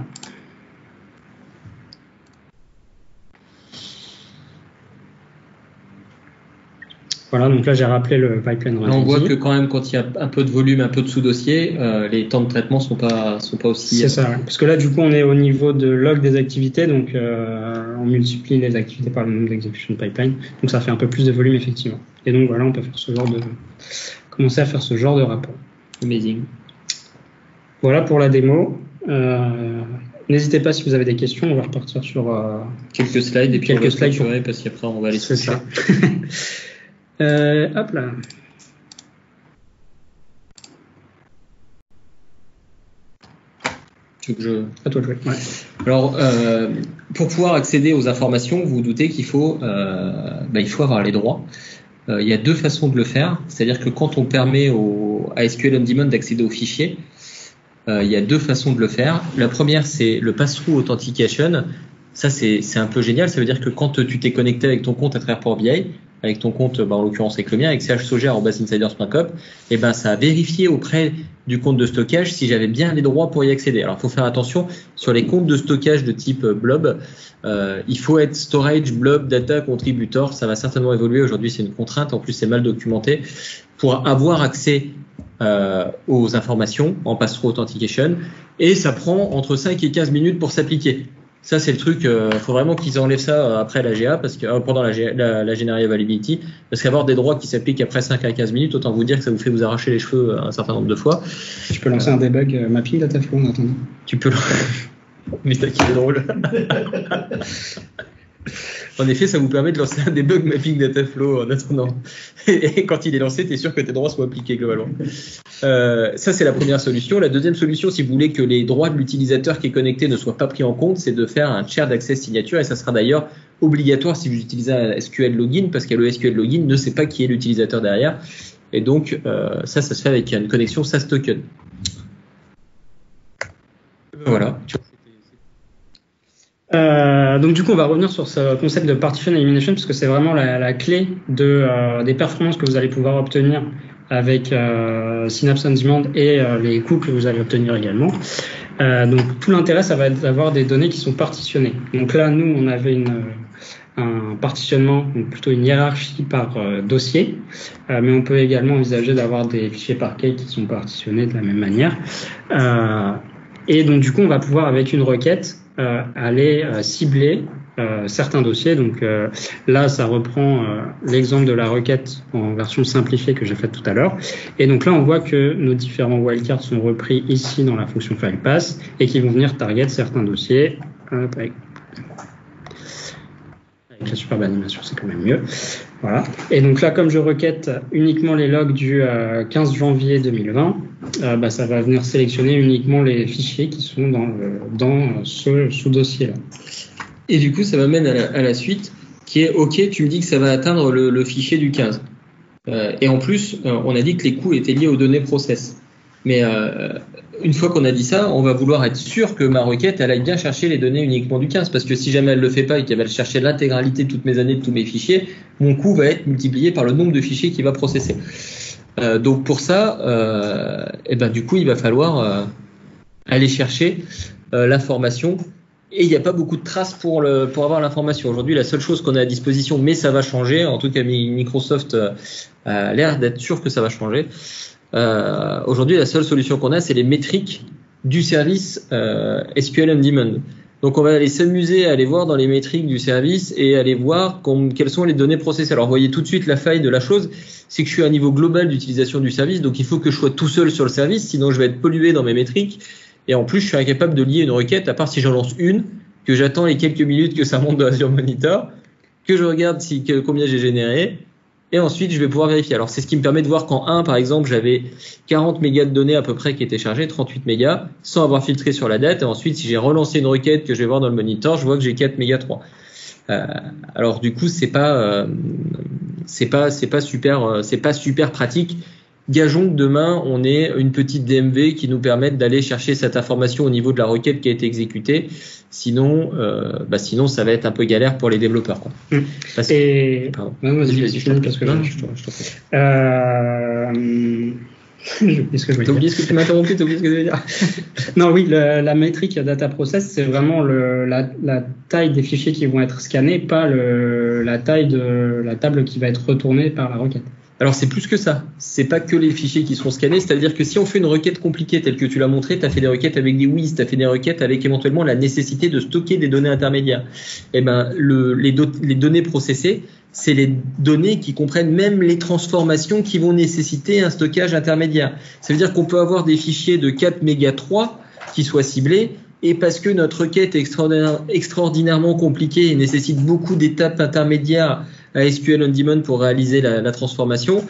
Voilà, donc là j'ai rappelé le pipeline. On voit que quand même quand il y a un peu de volume, un peu de sous-dossier, les temps de traitement sont pas aussi. C'est ça, ouais. Parce que là du coup on est au niveau de log des activités, donc on multiplie les activités par le nombre d'exécutions de pipeline, donc ça fait un peu plus de volume effectivement. Et donc voilà, on peut faire commencer à faire ce genre de rapport. Amazing. Voilà pour la démo. N'hésitez pas si vous avez des questions, on va repartir sur quelques slides et puis quelques slides parce qu'après on va aller c'est ça. Hop là. Tu veux que je... À toi de jouer. Ouais. Alors, pour pouvoir accéder aux informations, vous vous doutez qu'il faut avoir les droits. Il y a 2 façons de le faire. C'est-à-dire que quand on permet à SQL on Demand d'accéder aux fichiers, il y a 2 façons de le faire. La première, c'est le pass-through authentication. Ça, c'est un peu génial. Ça veut dire que quand tu t'es connecté avec ton compte à travers Power BI, avec ton compte, en l'occurrence avec le mien, avec chsauger@insiders.com, et ça a vérifié auprès du compte de stockage si j'avais bien les droits pour y accéder. Alors, il faut faire attention sur les comptes de stockage de type blob. Il faut être storage, blob, data, contributor. Ça va certainement évoluer. Aujourd'hui, c'est une contrainte. En plus, c'est mal documenté pour avoir accès aux informations en pass-through authentication. Et ça prend entre 5 et 15 minutes pour s'appliquer. Ça, c'est le truc, faut vraiment qu'ils enlèvent ça après la GA, parce que pendant la General Availability, parce qu'avoir des droits qui s'appliquent après 5 à 15 minutes, autant vous dire que ça vous fait vous arracher les cheveux un certain nombre de fois. Tu peux lancer un debug mapping Dataflow en attendant. Tu peux. Mais t'as qui est drôle. En effet, ça vous permet de lancer un debug mapping Dataflow en attendant. Et quand il est lancé, tu es sûr que tes droits soient appliqués globalement. Ça, c'est la première solution. La deuxième solution, si vous voulez que les droits de l'utilisateur qui est connecté ne soient pas pris en compte, c'est de faire un shared access signature. Et ça sera d'ailleurs obligatoire si vous utilisez un SQL login, parce que le SQL login ne sait pas qui est l'utilisateur derrière. Et donc, ça se fait avec une connexion SaaS token. Voilà. Donc du coup, on va revenir sur ce concept de partition elimination parce que c'est vraiment la clé des performances que vous allez pouvoir obtenir avec Synapse on Demand et les coûts que vous allez obtenir également. Donc tout l'intérêt, ça va être d'avoir des données qui sont partitionnées. Donc là, nous, on avait un partitionnement, donc plutôt une hiérarchie par dossier, mais on peut également envisager d'avoir des fichiers par key qui sont partitionnés de la même manière. Et donc du coup, on va pouvoir avec une requête aller cibler certains dossiers. Donc là, ça reprend l'exemple de la requête en version simplifiée que j'ai faite tout à l'heure. Et donc là, on voit que nos différents wildcards sont repris ici dans la fonction filepass et qui vont venir target certains dossiers. Avec la superbe animation, c'est quand même mieux. Voilà. Et donc là, comme je requête uniquement les logs du 15 janvier 2020, ça va venir sélectionner uniquement les fichiers qui sont dans ce sous-dossier-là. Et du coup, ça m'amène à la suite, qui est OK, tu me dis que ça va atteindre le fichier du 15. Et en plus, on a dit que les coûts étaient liés aux données process. Mais une fois qu'on a dit ça, on va vouloir être sûr que ma requête, elle aille bien chercher les données uniquement du 15. Parce que si jamais elle ne le fait pas et qu'elle va chercher l'intégralité de toutes mes années, de tous mes fichiers, mon coût va être multiplié par le nombre de fichiers qu'il va processer. Donc pour ça, du coup, il va falloir aller chercher l'information. Et il n'y a pas beaucoup de traces pour avoir l'information. Aujourd'hui, la seule chose qu'on a à disposition, mais ça va changer, en tout cas Microsoft a l'air d'être sûr que ça va changer. Aujourd'hui, la seule solution qu'on a, c'est les métriques du service SQL on Demand. Donc, on va aller s'amuser à aller voir dans les métriques du service et aller voir quelles sont les données processées. Alors, vous voyez tout de suite la faille de la chose, c'est que je suis à un niveau global d'utilisation du service, donc il faut que je sois tout seul sur le service, sinon je vais être pollué dans mes métriques. Et en plus, je suis incapable de lier une requête, à part si j'en lance une, que j'attends les quelques minutes que ça monte dans Azure Monitor, que je regarde combien j'ai généré, et ensuite je vais pouvoir vérifier. Alors c'est ce qui me permet de voir qu'en 1, par exemple, j'avais 40 mégas de données à peu près qui étaient chargées, 38 mégas, sans avoir filtré sur la date. Et ensuite, si j'ai relancé une requête que je vais voir dans le monitor, je vois que j'ai 4 mégas 3. Alors du coup, c'est pas super pratique. Gageons que demain, on ait une petite DMV qui nous permette d'aller chercher cette information au niveau de la requête qui a été exécutée. Sinon, ça va être un peu galère pour les développeurs, quoi. Pardon. Non, vas-y, finis parce que je t'en prie. J'ai oublié ce que je voulais dire. T'as oublié ce que tu m'as interrompu, t'as oublié ce que je voulais dire. Non, oui, la métrique data process, c'est vraiment la taille des fichiers qui vont être scannés, pas la taille de la table qui va être retournée par la requête. Alors c'est plus que ça, c'est pas que les fichiers qui seront scannés, c'est-à-dire que si on fait une requête compliquée telle que tu l'as montré, tu as fait des requêtes avec des WIS, tu as fait des requêtes avec éventuellement la nécessité de stocker des données intermédiaires. Les données processées, c'est les données qui comprennent même les transformations qui vont nécessiter un stockage intermédiaire. Ça veut dire qu'on peut avoir des fichiers de 4 mégas 3 qui soient ciblés, et parce que notre requête est extraordinairement compliquée et nécessite beaucoup d'étapes intermédiaires à SQL on Demand pour réaliser la transformation,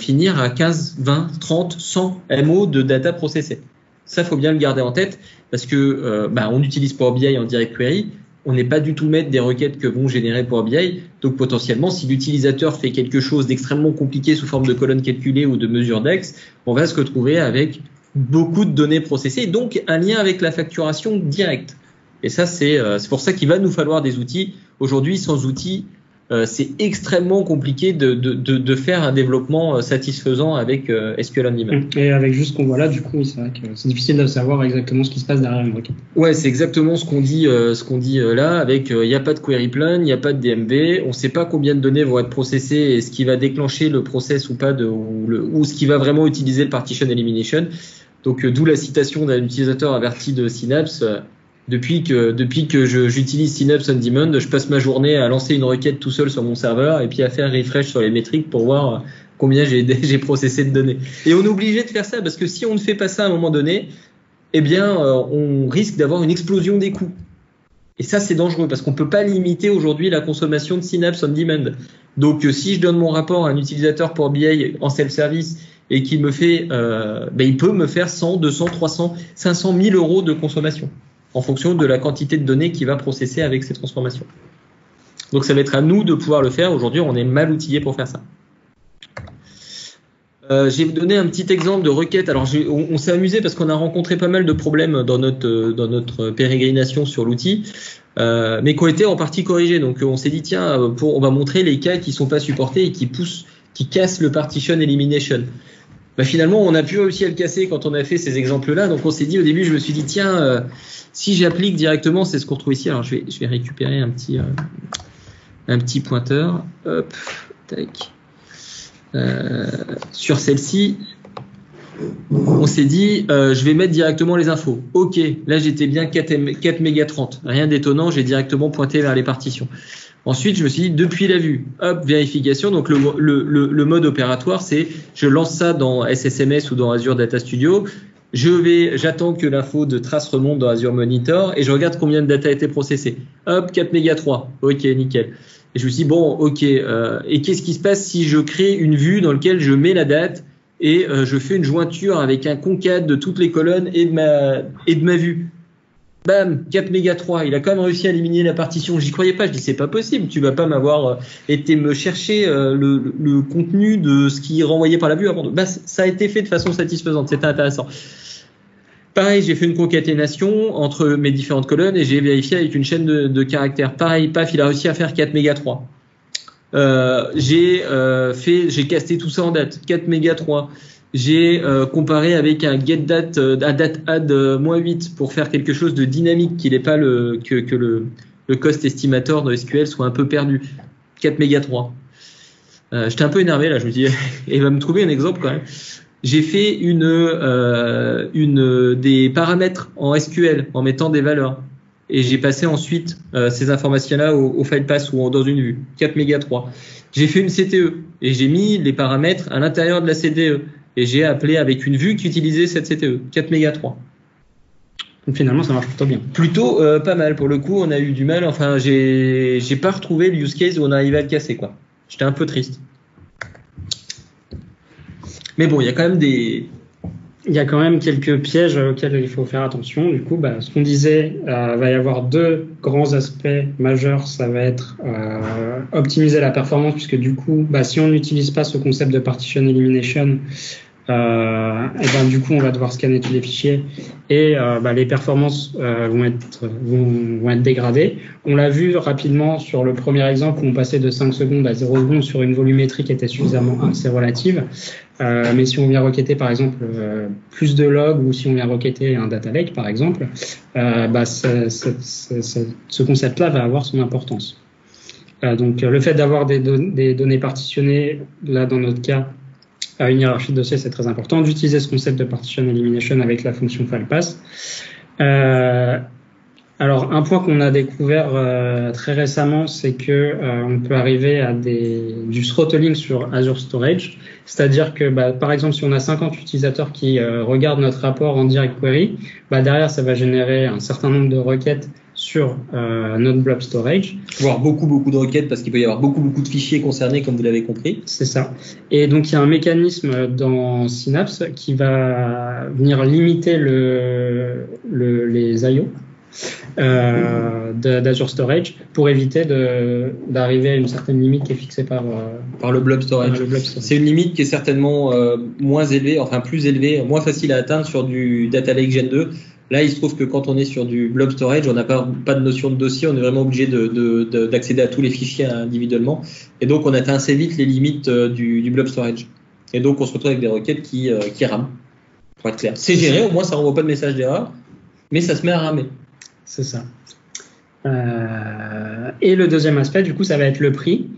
finir à 15, 20, 30, 100 MO de data processée. Ça, faut bien le garder en tête parce que on utilise Power BI en direct query. On n'est pas du tout maître des requêtes que vont générer Power BI. Donc, potentiellement, si l'utilisateur fait quelque chose d'extrêmement compliqué sous forme de colonnes calculées ou de mesures d'ex, on va se retrouver avec beaucoup de données processées, donc un lien avec la facturation directe. Et ça, c'est pour ça qu'il va nous falloir des outils. Aujourd'hui, sans outils, c'est extrêmement compliqué de faire un développement satisfaisant avec SQL on Demand. Et avec juste ce qu'on voit là, du coup, c'est vrai que c'est difficile de savoir exactement ce qui se passe derrière une requête. Ouais, c'est exactement ce qu'on dit là, avec il n'y a pas de query plan, il n'y a pas de DMV, on ne sait pas combien de données vont être processées et ce qui va déclencher le process ou pas, ou ce qui va vraiment utiliser le partition elimination. Donc d'où la citation d'un utilisateur averti de Synapse. Depuis que j'utilise Synapse on Demand, je passe ma journée à lancer une requête tout seul sur mon serveur et puis à faire refresh sur les métriques pour voir combien j'ai processé de données. Et on est obligé de faire ça parce que si on ne fait pas ça à un moment donné, on risque d'avoir une explosion des coûts. Et ça, c'est dangereux parce qu'on peut pas limiter aujourd'hui la consommation de Synapse on Demand. Donc, si je donne mon rapport à un utilisateur pour BI en self-service et qu'il me fait, il peut me faire 100, 200, 300, 500 000 euros de consommation en fonction de la quantité de données qu'il va processer avec ces transformations. Donc, ça va être à nous de pouvoir le faire. Aujourd'hui, on est mal outillé pour faire ça. J'ai donné un petit exemple de requête. Alors, on s'est amusé parce qu'on a rencontré pas mal de problèmes dans notre pérégrination sur l'outil, mais qui ont été en partie corrigés. Donc, on s'est dit, tiens, on va montrer les cas qui sont pas supportés et qui cassent le partition elimination. Finalement, on a pu réussir à le casser quand on a fait ces exemples-là. Donc, on s'est dit au début, je me suis dit, tiens, si j'applique directement, c'est ce qu'on retrouve ici. Alors, je vais récupérer un petit pointeur. Hop, tac. Sur celle-ci, on s'est dit, je vais mettre directement les infos. Ok, là, j'étais bien 4 méga 30. Rien d'étonnant, j'ai directement pointé vers les partitions. Ensuite, je me suis dit, depuis la vue, hop, vérification. Donc, le mode opératoire, c'est je lance ça dans SSMS ou dans Azure Data Studio. J'attends que l'info de trace remonte dans Azure Monitor et je regarde combien de data a été processé. Hop, 4 méga 3. Ok, nickel. Et je me suis dit, bon, ok. Et qu'est-ce qui se passe si je crée une vue dans laquelle je mets la date et je fais une jointure avec un concat de toutes les colonnes et de ma vue? Bam, 4 méga 3, il a quand même réussi à éliminer la partition. J'y croyais pas, je dis c'est pas possible, tu vas pas m'avoir été me chercher le contenu de ce qui est renvoyé par la vue avant. Ça a été fait de façon satisfaisante, c'était intéressant. Pareil, j'ai fait une concaténation entre mes différentes colonnes et j'ai vérifié avec une chaîne de caractères. Pareil, paf, il a réussi à faire 4 méga 3. J'ai casté tout ça en date, 4 méga 3. J'ai comparé avec un getDate, un dateAdd -8 pour faire quelque chose de dynamique, qu'il n'ait pas que le cost estimator de SQL soit un peu perdu. 4 méga 3. J'étais un peu énervé là, je me dis, il va me trouver un exemple quand même. J'ai fait des paramètres en SQL en mettant des valeurs. Et j'ai passé ensuite ces informations-là au file pass ou dans une vue. 4 méga 3. J'ai fait une CTE et j'ai mis les paramètres à l'intérieur de la CTE. Et j'ai appelé avec une vue qui utilisait cette CTE, 4 méga 3. Donc finalement, ça marche plutôt bien. Plutôt pas mal. Pour le coup, on a eu du mal. Enfin, j'ai pas retrouvé le use case où on arrivait à le casser, quoi. J'étais un peu triste. Mais bon, il y a quand même quelques pièges auxquels il faut faire attention. Du coup, ce qu'on disait, va y avoir deux grands aspects majeurs. Ça va être optimiser la performance, puisque du coup, si on n'utilise pas ce concept de partition elimination, du coup, on va devoir scanner tous les fichiers et les performances vont être dégradées. On l'a vu rapidement sur le premier exemple où on passait de 5 secondes à 0 secondes sur une volumétrie qui était suffisamment assez relative. Mais si on vient requêter par exemple plus de logs ou si on vient requêter un data lake par exemple, ce concept-là va avoir son importance. Donc le fait d'avoir des données partitionnées, là dans notre cas, à une hiérarchie de dossiers, c'est très important. D'utiliser ce concept de partition elimination avec la fonction filepass. Alors, un point qu'on a découvert très récemment, c'est que on peut arriver à du throttling sur Azure Storage. C'est-à-dire que, par exemple, si on a 50 utilisateurs qui regardent notre rapport en direct query, derrière, ça va générer un certain nombre de requêtes sur notre blob storage. Voire beaucoup de requêtes parce qu'il peut y avoir beaucoup de fichiers concernés, comme vous l'avez compris. C'est ça. Et donc, il y a un mécanisme dans Synapse qui va venir limiter les I/O d'Azure Storage pour éviter d'arriver à une certaine limite qui est fixée par le blob storage. C'est une limite qui est certainement moins élevée, enfin plus élevée, moins facile à atteindre sur du Data Lake Gen 2. Là, il se trouve que quand on est sur du blob storage, on n'a pas de notion de dossier, on est vraiment obligé d'accéder à tous les fichiers individuellement. Et donc, on atteint assez vite les limites du blob storage. Et donc, on se retrouve avec des requêtes qui rament, pour être clair. C'est géré, au moins, ça ne renvoie pas de message d'erreur, mais ça se met à ramer. C'est ça. Et le deuxième aspect, du coup, ça va être le prix.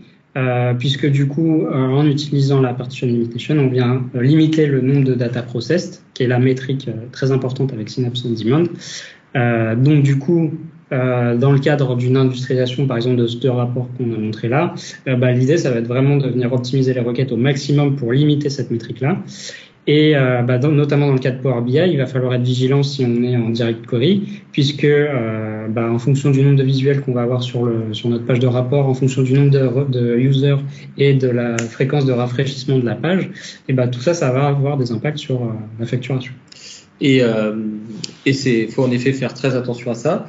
Puisque du coup, en utilisant la partition limitation, on vient limiter le nombre de data processed, qui est la métrique très importante avec Synapse On Demand. Donc du coup, dans le cadre d'une industrialisation, par exemple, de ce rapport qu'on a montré là, l'idée, ça va être vraiment de venir optimiser les requêtes au maximum pour limiter cette métrique-là. Et notamment dans le cas de Power BI, il va falloir être vigilant si on est en direct query, puisque en fonction du nombre de visuels qu'on va avoir sur notre page de rapport, en fonction du nombre de users et de la fréquence de rafraîchissement de la page, tout ça, ça va avoir des impacts sur la facturation. Et faut en effet faire très attention à ça.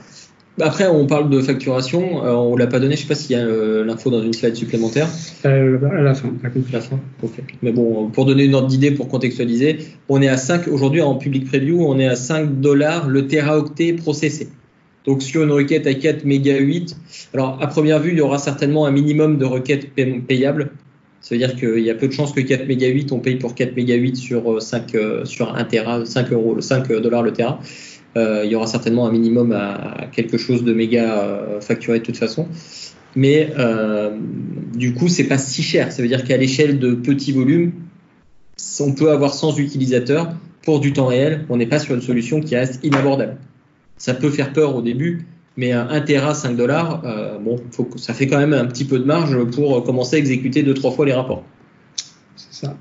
Après, on parle de facturation, on l'a pas donné, je sais pas s'il y a l'info dans une slide supplémentaire. À la fin, pas compris. La fin, ok. Mais bon, pour donner une ordre d'idée, pour contextualiser, on est à 5, aujourd'hui en public preview, on est à $5 le teraoctet processé. Donc sur une requête à 4 méga 8, alors à première vue, il y aura certainement un minimum de requêtes payables. Ça veut dire qu'il y a peu de chances que 4 mégas 8, on paye pour 4 mégas 8 sur 5, sur 1 Tera, 5 $ le Tera. Il y aura certainement un minimum à quelque chose de méga facturé de toute façon. Mais du coup, c'est pas si cher. Ça veut dire qu'à l'échelle de petits volumes, on peut avoir 100 utilisateurs pour du temps réel. On n'est pas sur une solution qui reste inabordable. Ça peut faire peur au début, mais 1 Tera, 5 $, ça fait quand même un petit peu de marge pour commencer à exécuter 2-3 fois les rapports. C'est ça.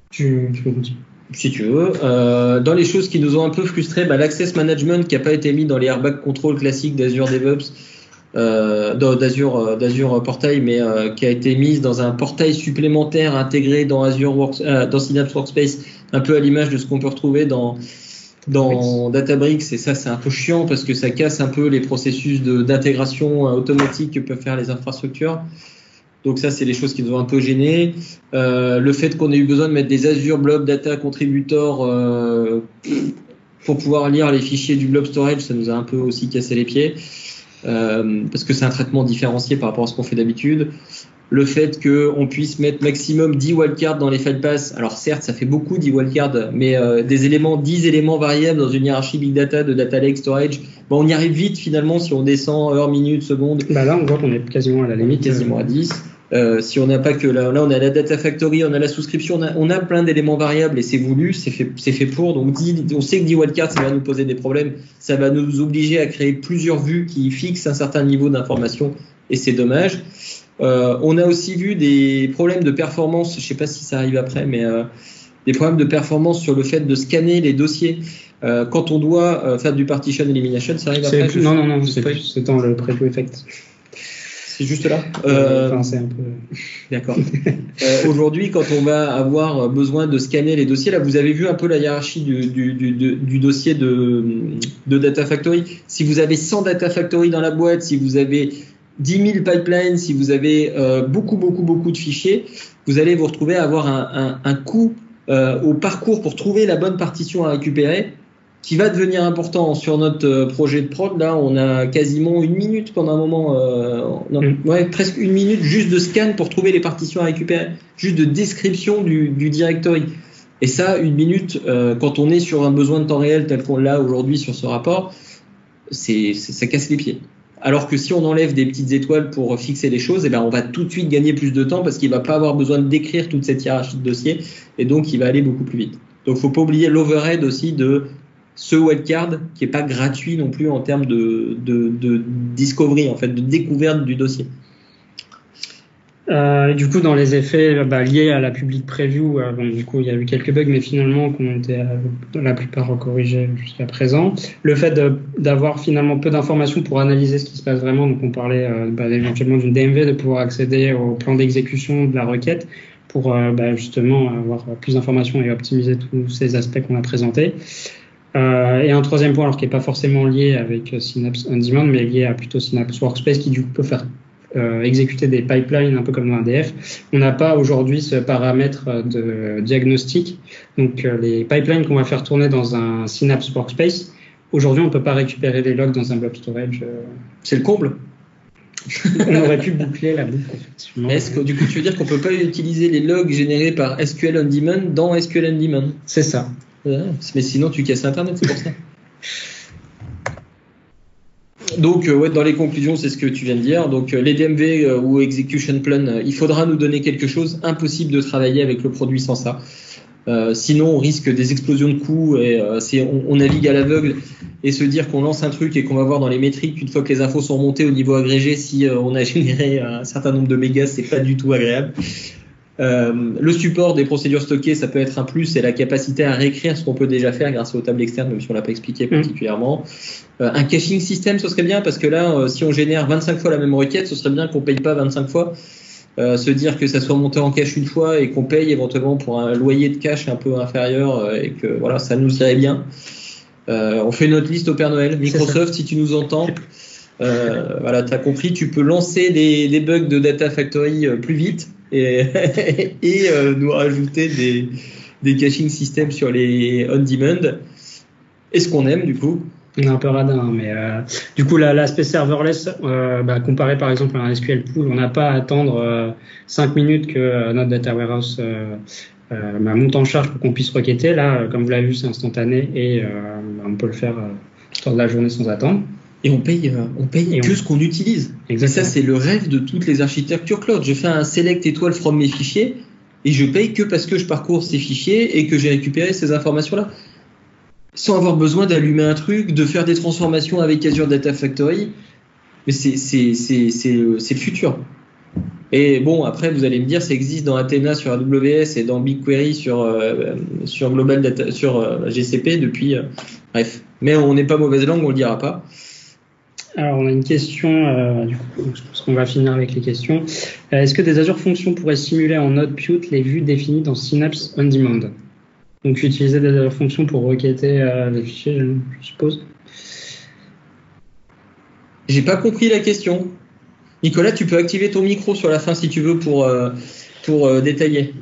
Tu peux continuer. Si tu veux. Dans les choses qui nous ont un peu frustrés, l'access management qui n'a pas été mis dans les airbag control classiques d'Azure DevOps, d'Azure Portail, mais qui a été mise dans un portail supplémentaire intégré dans dans Synapse Workspace, un peu à l'image de ce qu'on peut retrouver dans Databricks. Et ça, c'est un peu chiant parce que ça casse un peu les processus d'intégration automatique que peuvent faire les infrastructures. Donc ça, c'est les choses qui nous ont un peu gênés. Le fait qu'on ait eu besoin de mettre des Azure Blob Data Contributor pour pouvoir lire les fichiers du Blob Storage, ça nous a un peu aussi cassé les pieds. Parce que c'est un traitement différencié par rapport à ce qu'on fait d'habitude. Le fait qu'on puisse mettre maximum 10 wildcards dans les file paths, alors certes ça fait beaucoup 10 wildcards, mais 10 éléments variables dans une hiérarchie big data de data lake storage, on y arrive vite finalement si on descend heure, minute, seconde. Là on voit qu'on est quasiment à la limite. Quasiment à 10. Si on n'a pas que là on a la data factory, on a la souscription, on a plein d'éléments variables et c'est voulu, c'est fait pour. Donc on sait que 10 wildcards ça va nous poser des problèmes, ça va nous obliger à créer plusieurs vues qui fixent un certain niveau d'information et c'est dommage. On a aussi vu des problèmes de performance, je sais pas si ça arrive après, mais des problèmes de performance sur le fait de scanner les dossiers. Quand on doit faire du partition elimination, ça arrive après. Non, c'est dans le preview effect. C'est juste là. C'est un peu. D'accord. Aujourd'hui, quand on va avoir besoin de scanner les dossiers, là, vous avez vu un peu la hiérarchie du dossier de Data Factory. Si vous avez 100 Data Factory dans la boîte, si vous avez 10 000 pipelines, si vous avez beaucoup de fichiers, vous allez vous retrouver à avoir un coût au parcours pour trouver la bonne partition à récupérer qui va devenir important sur notre projet de prod. Là, on a quasiment 1 minute pendant un moment, presque 1 minute juste de scan pour trouver les partitions à récupérer, juste de description du directory. Et ça, 1 minute, quand on est sur un besoin de temps réel tel qu'on l'a aujourd'hui sur ce rapport, ça casse les pieds. Alors que si on enlève des petites étoiles pour fixer les choses, on va tout de suite gagner plus de temps parce qu'il va pas avoir besoin de décrire toute cette hiérarchie de dossiers et donc il va aller beaucoup plus vite. Donc faut pas oublier l'overhead aussi de ce wildcard qui est pas gratuit non plus en termes de discovery, en fait, de découverte du dossier. Du coup, dans les effets liés à la public preview, du coup, il y a eu quelques bugs, mais finalement, qui ont été la plupart corrigés jusqu'à présent. Le fait d'avoir finalement peu d'informations pour analyser ce qui se passe vraiment, donc on parlait éventuellement d'une DMV, de pouvoir accéder au plan d'exécution de la requête pour justement avoir plus d'informations et optimiser tous ces aspects qu'on a présentés. Et un troisième point, alors qui n'est pas forcément lié avec Synapse On-Demand, mais lié à plutôt Synapse Workspace, qui du coup peut faire exécuter des pipelines un peu comme dans ADF. On n'a pas aujourd'hui ce paramètre de diagnostic. Donc les pipelines qu'on va faire tourner dans un Synapse Workspace, aujourd'hui on ne peut pas récupérer les logs dans un blob storage. C'est le comble. On aurait pu boucler la boucle, effectivement. Est-ce que du coup tu veux dire qu'on ne peut pas utiliser les logs générés par SQL On-Demand dans SQL On-Demand? C'est ça. Mais sinon tu casses Internet, c'est pour ça. Donc, dans les conclusions, c'est ce que tu viens de dire. Donc, les DMV ou Execution Plan, il faudra nous donner quelque chose. Impossible de travailler avec le produit sans ça. Sinon, on risque des explosions de coûts et on navigue à l'aveugle et se dire qu'on lance un truc et qu'on va voir dans les métriques, une fois que les infos sont remontées au niveau agrégé, si on a généré un certain nombre de mégas, c'est pas du tout agréable. Le support des procédures stockées, ça peut être un plus, et la capacité à réécrire ce qu'on peut déjà faire grâce aux tables externes, même si on l'a pas expliqué particulièrement. Un caching system, ce serait bien, parce que là, si on génère 25 fois la même requête, ce serait bien qu'on paye pas 25 fois. Se dire que ça soit monté en cache une fois et qu'on paye éventuellement pour un loyer de cache un peu inférieur et que voilà, ça nous irait bien. On fait notre liste au Père Noël. Microsoft, si tu nous entends, voilà, t'as compris, tu peux lancer des bugs de Data Factory plus vite et nous rajouter des caching systems sur les on-demand. Et ce qu'on aime du coup, On est un peu radin, mais du coup, l'aspect serverless, comparé par exemple à un SQL pool, on n'a pas à attendre 5 minutes que notre data warehouse monte en charge pour qu'on puisse requêter. Là, comme vous l'avez vu, c'est instantané et on peut le faire lors de la journée sans attendre. Et on paye que ce qu'on utilise. Exactement. Et ça, c'est le rêve de toutes les architectures cloud. Je fais un select étoile from mes fichiers et je paye que parce que je parcours ces fichiers et que j'ai récupéré ces informations-là. Sans avoir besoin d'allumer un truc, de faire des transformations avec Azure Data Factory. Mais c'est le futur. Et bon, après, vous allez me dire, ça existe dans Athena sur AWS et dans BigQuery sur Global Data, sur GCP depuis. Bref. Mais on n'est pas mauvaise langue, on le dira pas. Alors, on a une question, du coup, je pense qu'on va finir avec les questions. Est-ce que des Azure Functions pourraient simuler en Node Pute les vues définies dans Synapse On Demand? Donc, utiliser des Azure Functions pour requêter les fichiers, je suppose. J'ai pas compris la question. Nicolas, tu peux activer ton micro sur la fin si tu veux pour détailler.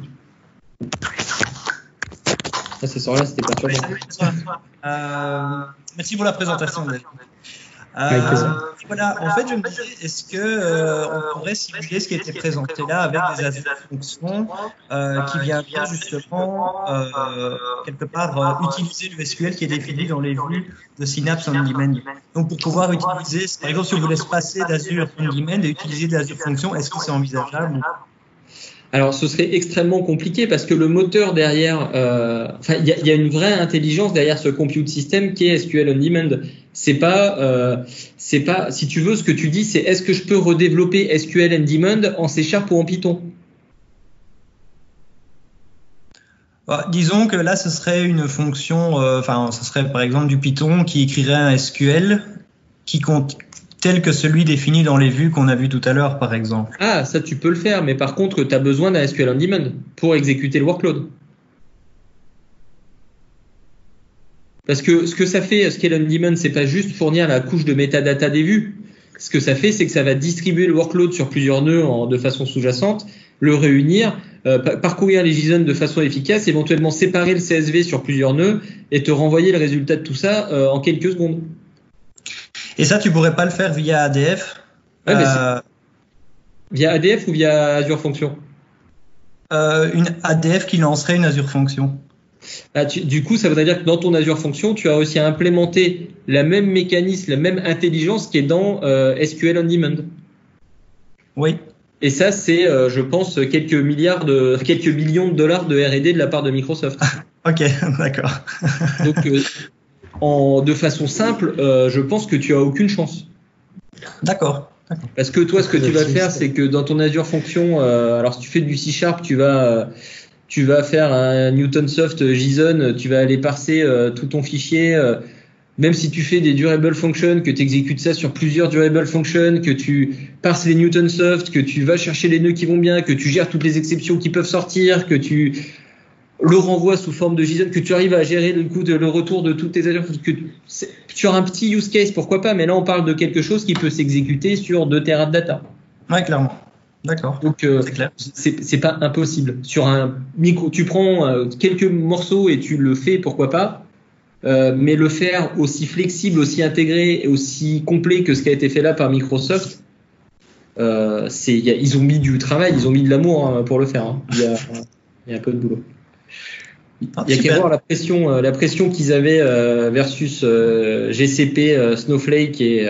Ça sort là, c'était pas Merci pour la présentation. Voilà, en fait, je me disais, est-ce que on pourrait simuler ce qui a été présenté là avec des Azure Functions qui viennent justement quelque part utiliser le SQL qui est défini dans les vues de Synapse On Demand. Donc, pour pouvoir utiliser, par exemple, si on voulait se passer d'Azure On Demand et utiliser des Azure Functions, est-ce que c'est envisageable? Alors, ce serait extrêmement compliqué parce que le moteur derrière, il y a une vraie intelligence derrière ce compute system qui est SQL On Demand. C'est pas, si tu veux, ce que tu dis, c'est est-ce que je peux redévelopper SQL On Demand en C# ou en Python? Disons que là, ce serait une fonction, ce serait par exemple du Python qui écrirait un SQL qui compte tel que celui défini dans les vues qu'on a vu tout à l'heure, par exemple. Ah, ça tu peux le faire, mais par contre, tu as besoin d'un SQL On Demand pour exécuter le workload. Parce que ce que ça fait, SQL On Demand, c'est pas juste fournir la couche de metadata des vues. Ce que ça fait, c'est que ça va distribuer le workload sur plusieurs nœuds de façon sous-jacente, le réunir, parcourir les JSON de façon efficace, éventuellement séparer le CSV sur plusieurs nœuds et te renvoyer le résultat de tout ça en quelques secondes. Et ça, tu pourrais pas le faire via ADF? Ouais, via ADF ou via Azure Function? Une ADF qui lancerait une Azure Function. Du coup, ça voudrait dire que dans ton Azure Function, tu as aussi implémenté la même mécanisme, la même intelligence qui est dans SQL On Demand. Oui. Et ça, c'est, je pense, quelques millions de dollars de R&D de la part de Microsoft. Ok, d'accord. Donc, de façon simple, je pense que tu as aucune chance. D'accord. Parce que toi, ce que tu vas faire, c'est que dans ton Azure Function, alors si tu fais du C#, tu vas faire un Newtonsoft JSON, tu vas aller parser tout ton fichier. Même si tu fais des durable functions, que tu exécutes ça sur plusieurs durable functions, que tu parses les Newtonsoft, que tu vas chercher les nœuds qui vont bien, que tu gères toutes les exceptions qui peuvent sortir, que tu le renvoies sous forme de JSON, que tu arrives à gérer le retour de toutes tes Azure, que sur un petit use case, pourquoi pas, mais là on parle de quelque chose qui peut s'exécuter sur 2 Tera de data. Ouais, clairement. D'accord. Donc c'est clair. C'est pas impossible. Sur un micro, tu prends quelques morceaux et tu le fais, pourquoi pas. Mais le faire aussi flexible, aussi intégré et aussi complet que ce qui a été fait là par Microsoft, ils ont mis du travail, ils ont mis de l'amour pour le faire. Hein. Il y a un peu de boulot. Il y a qu'à voir la pression qu'ils avaient versus GCP, Snowflake et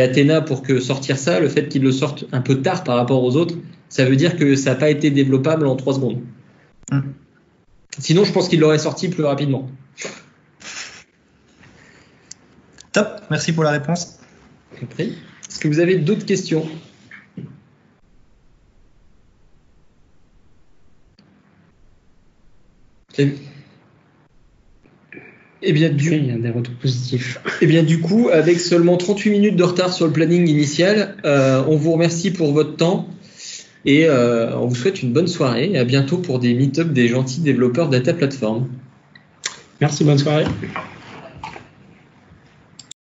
Athena pour que sortir ça, le fait qu'ils le sortent un peu tard par rapport aux autres, ça veut dire que ça n'a pas été développable en 3 secondes. Sinon, je pense qu'ils l'auraient sorti plus rapidement. Top, merci pour la réponse. Est-ce que vous avez d'autres questions ? Eh bien, il y a des retours positifs. Eh bien, du coup, avec seulement 38 minutes de retard sur le planning initial, on vous remercie pour votre temps et on vous souhaite une bonne soirée et à bientôt pour des meet-up des gentils développeurs Data Platform. Merci, bonne soirée.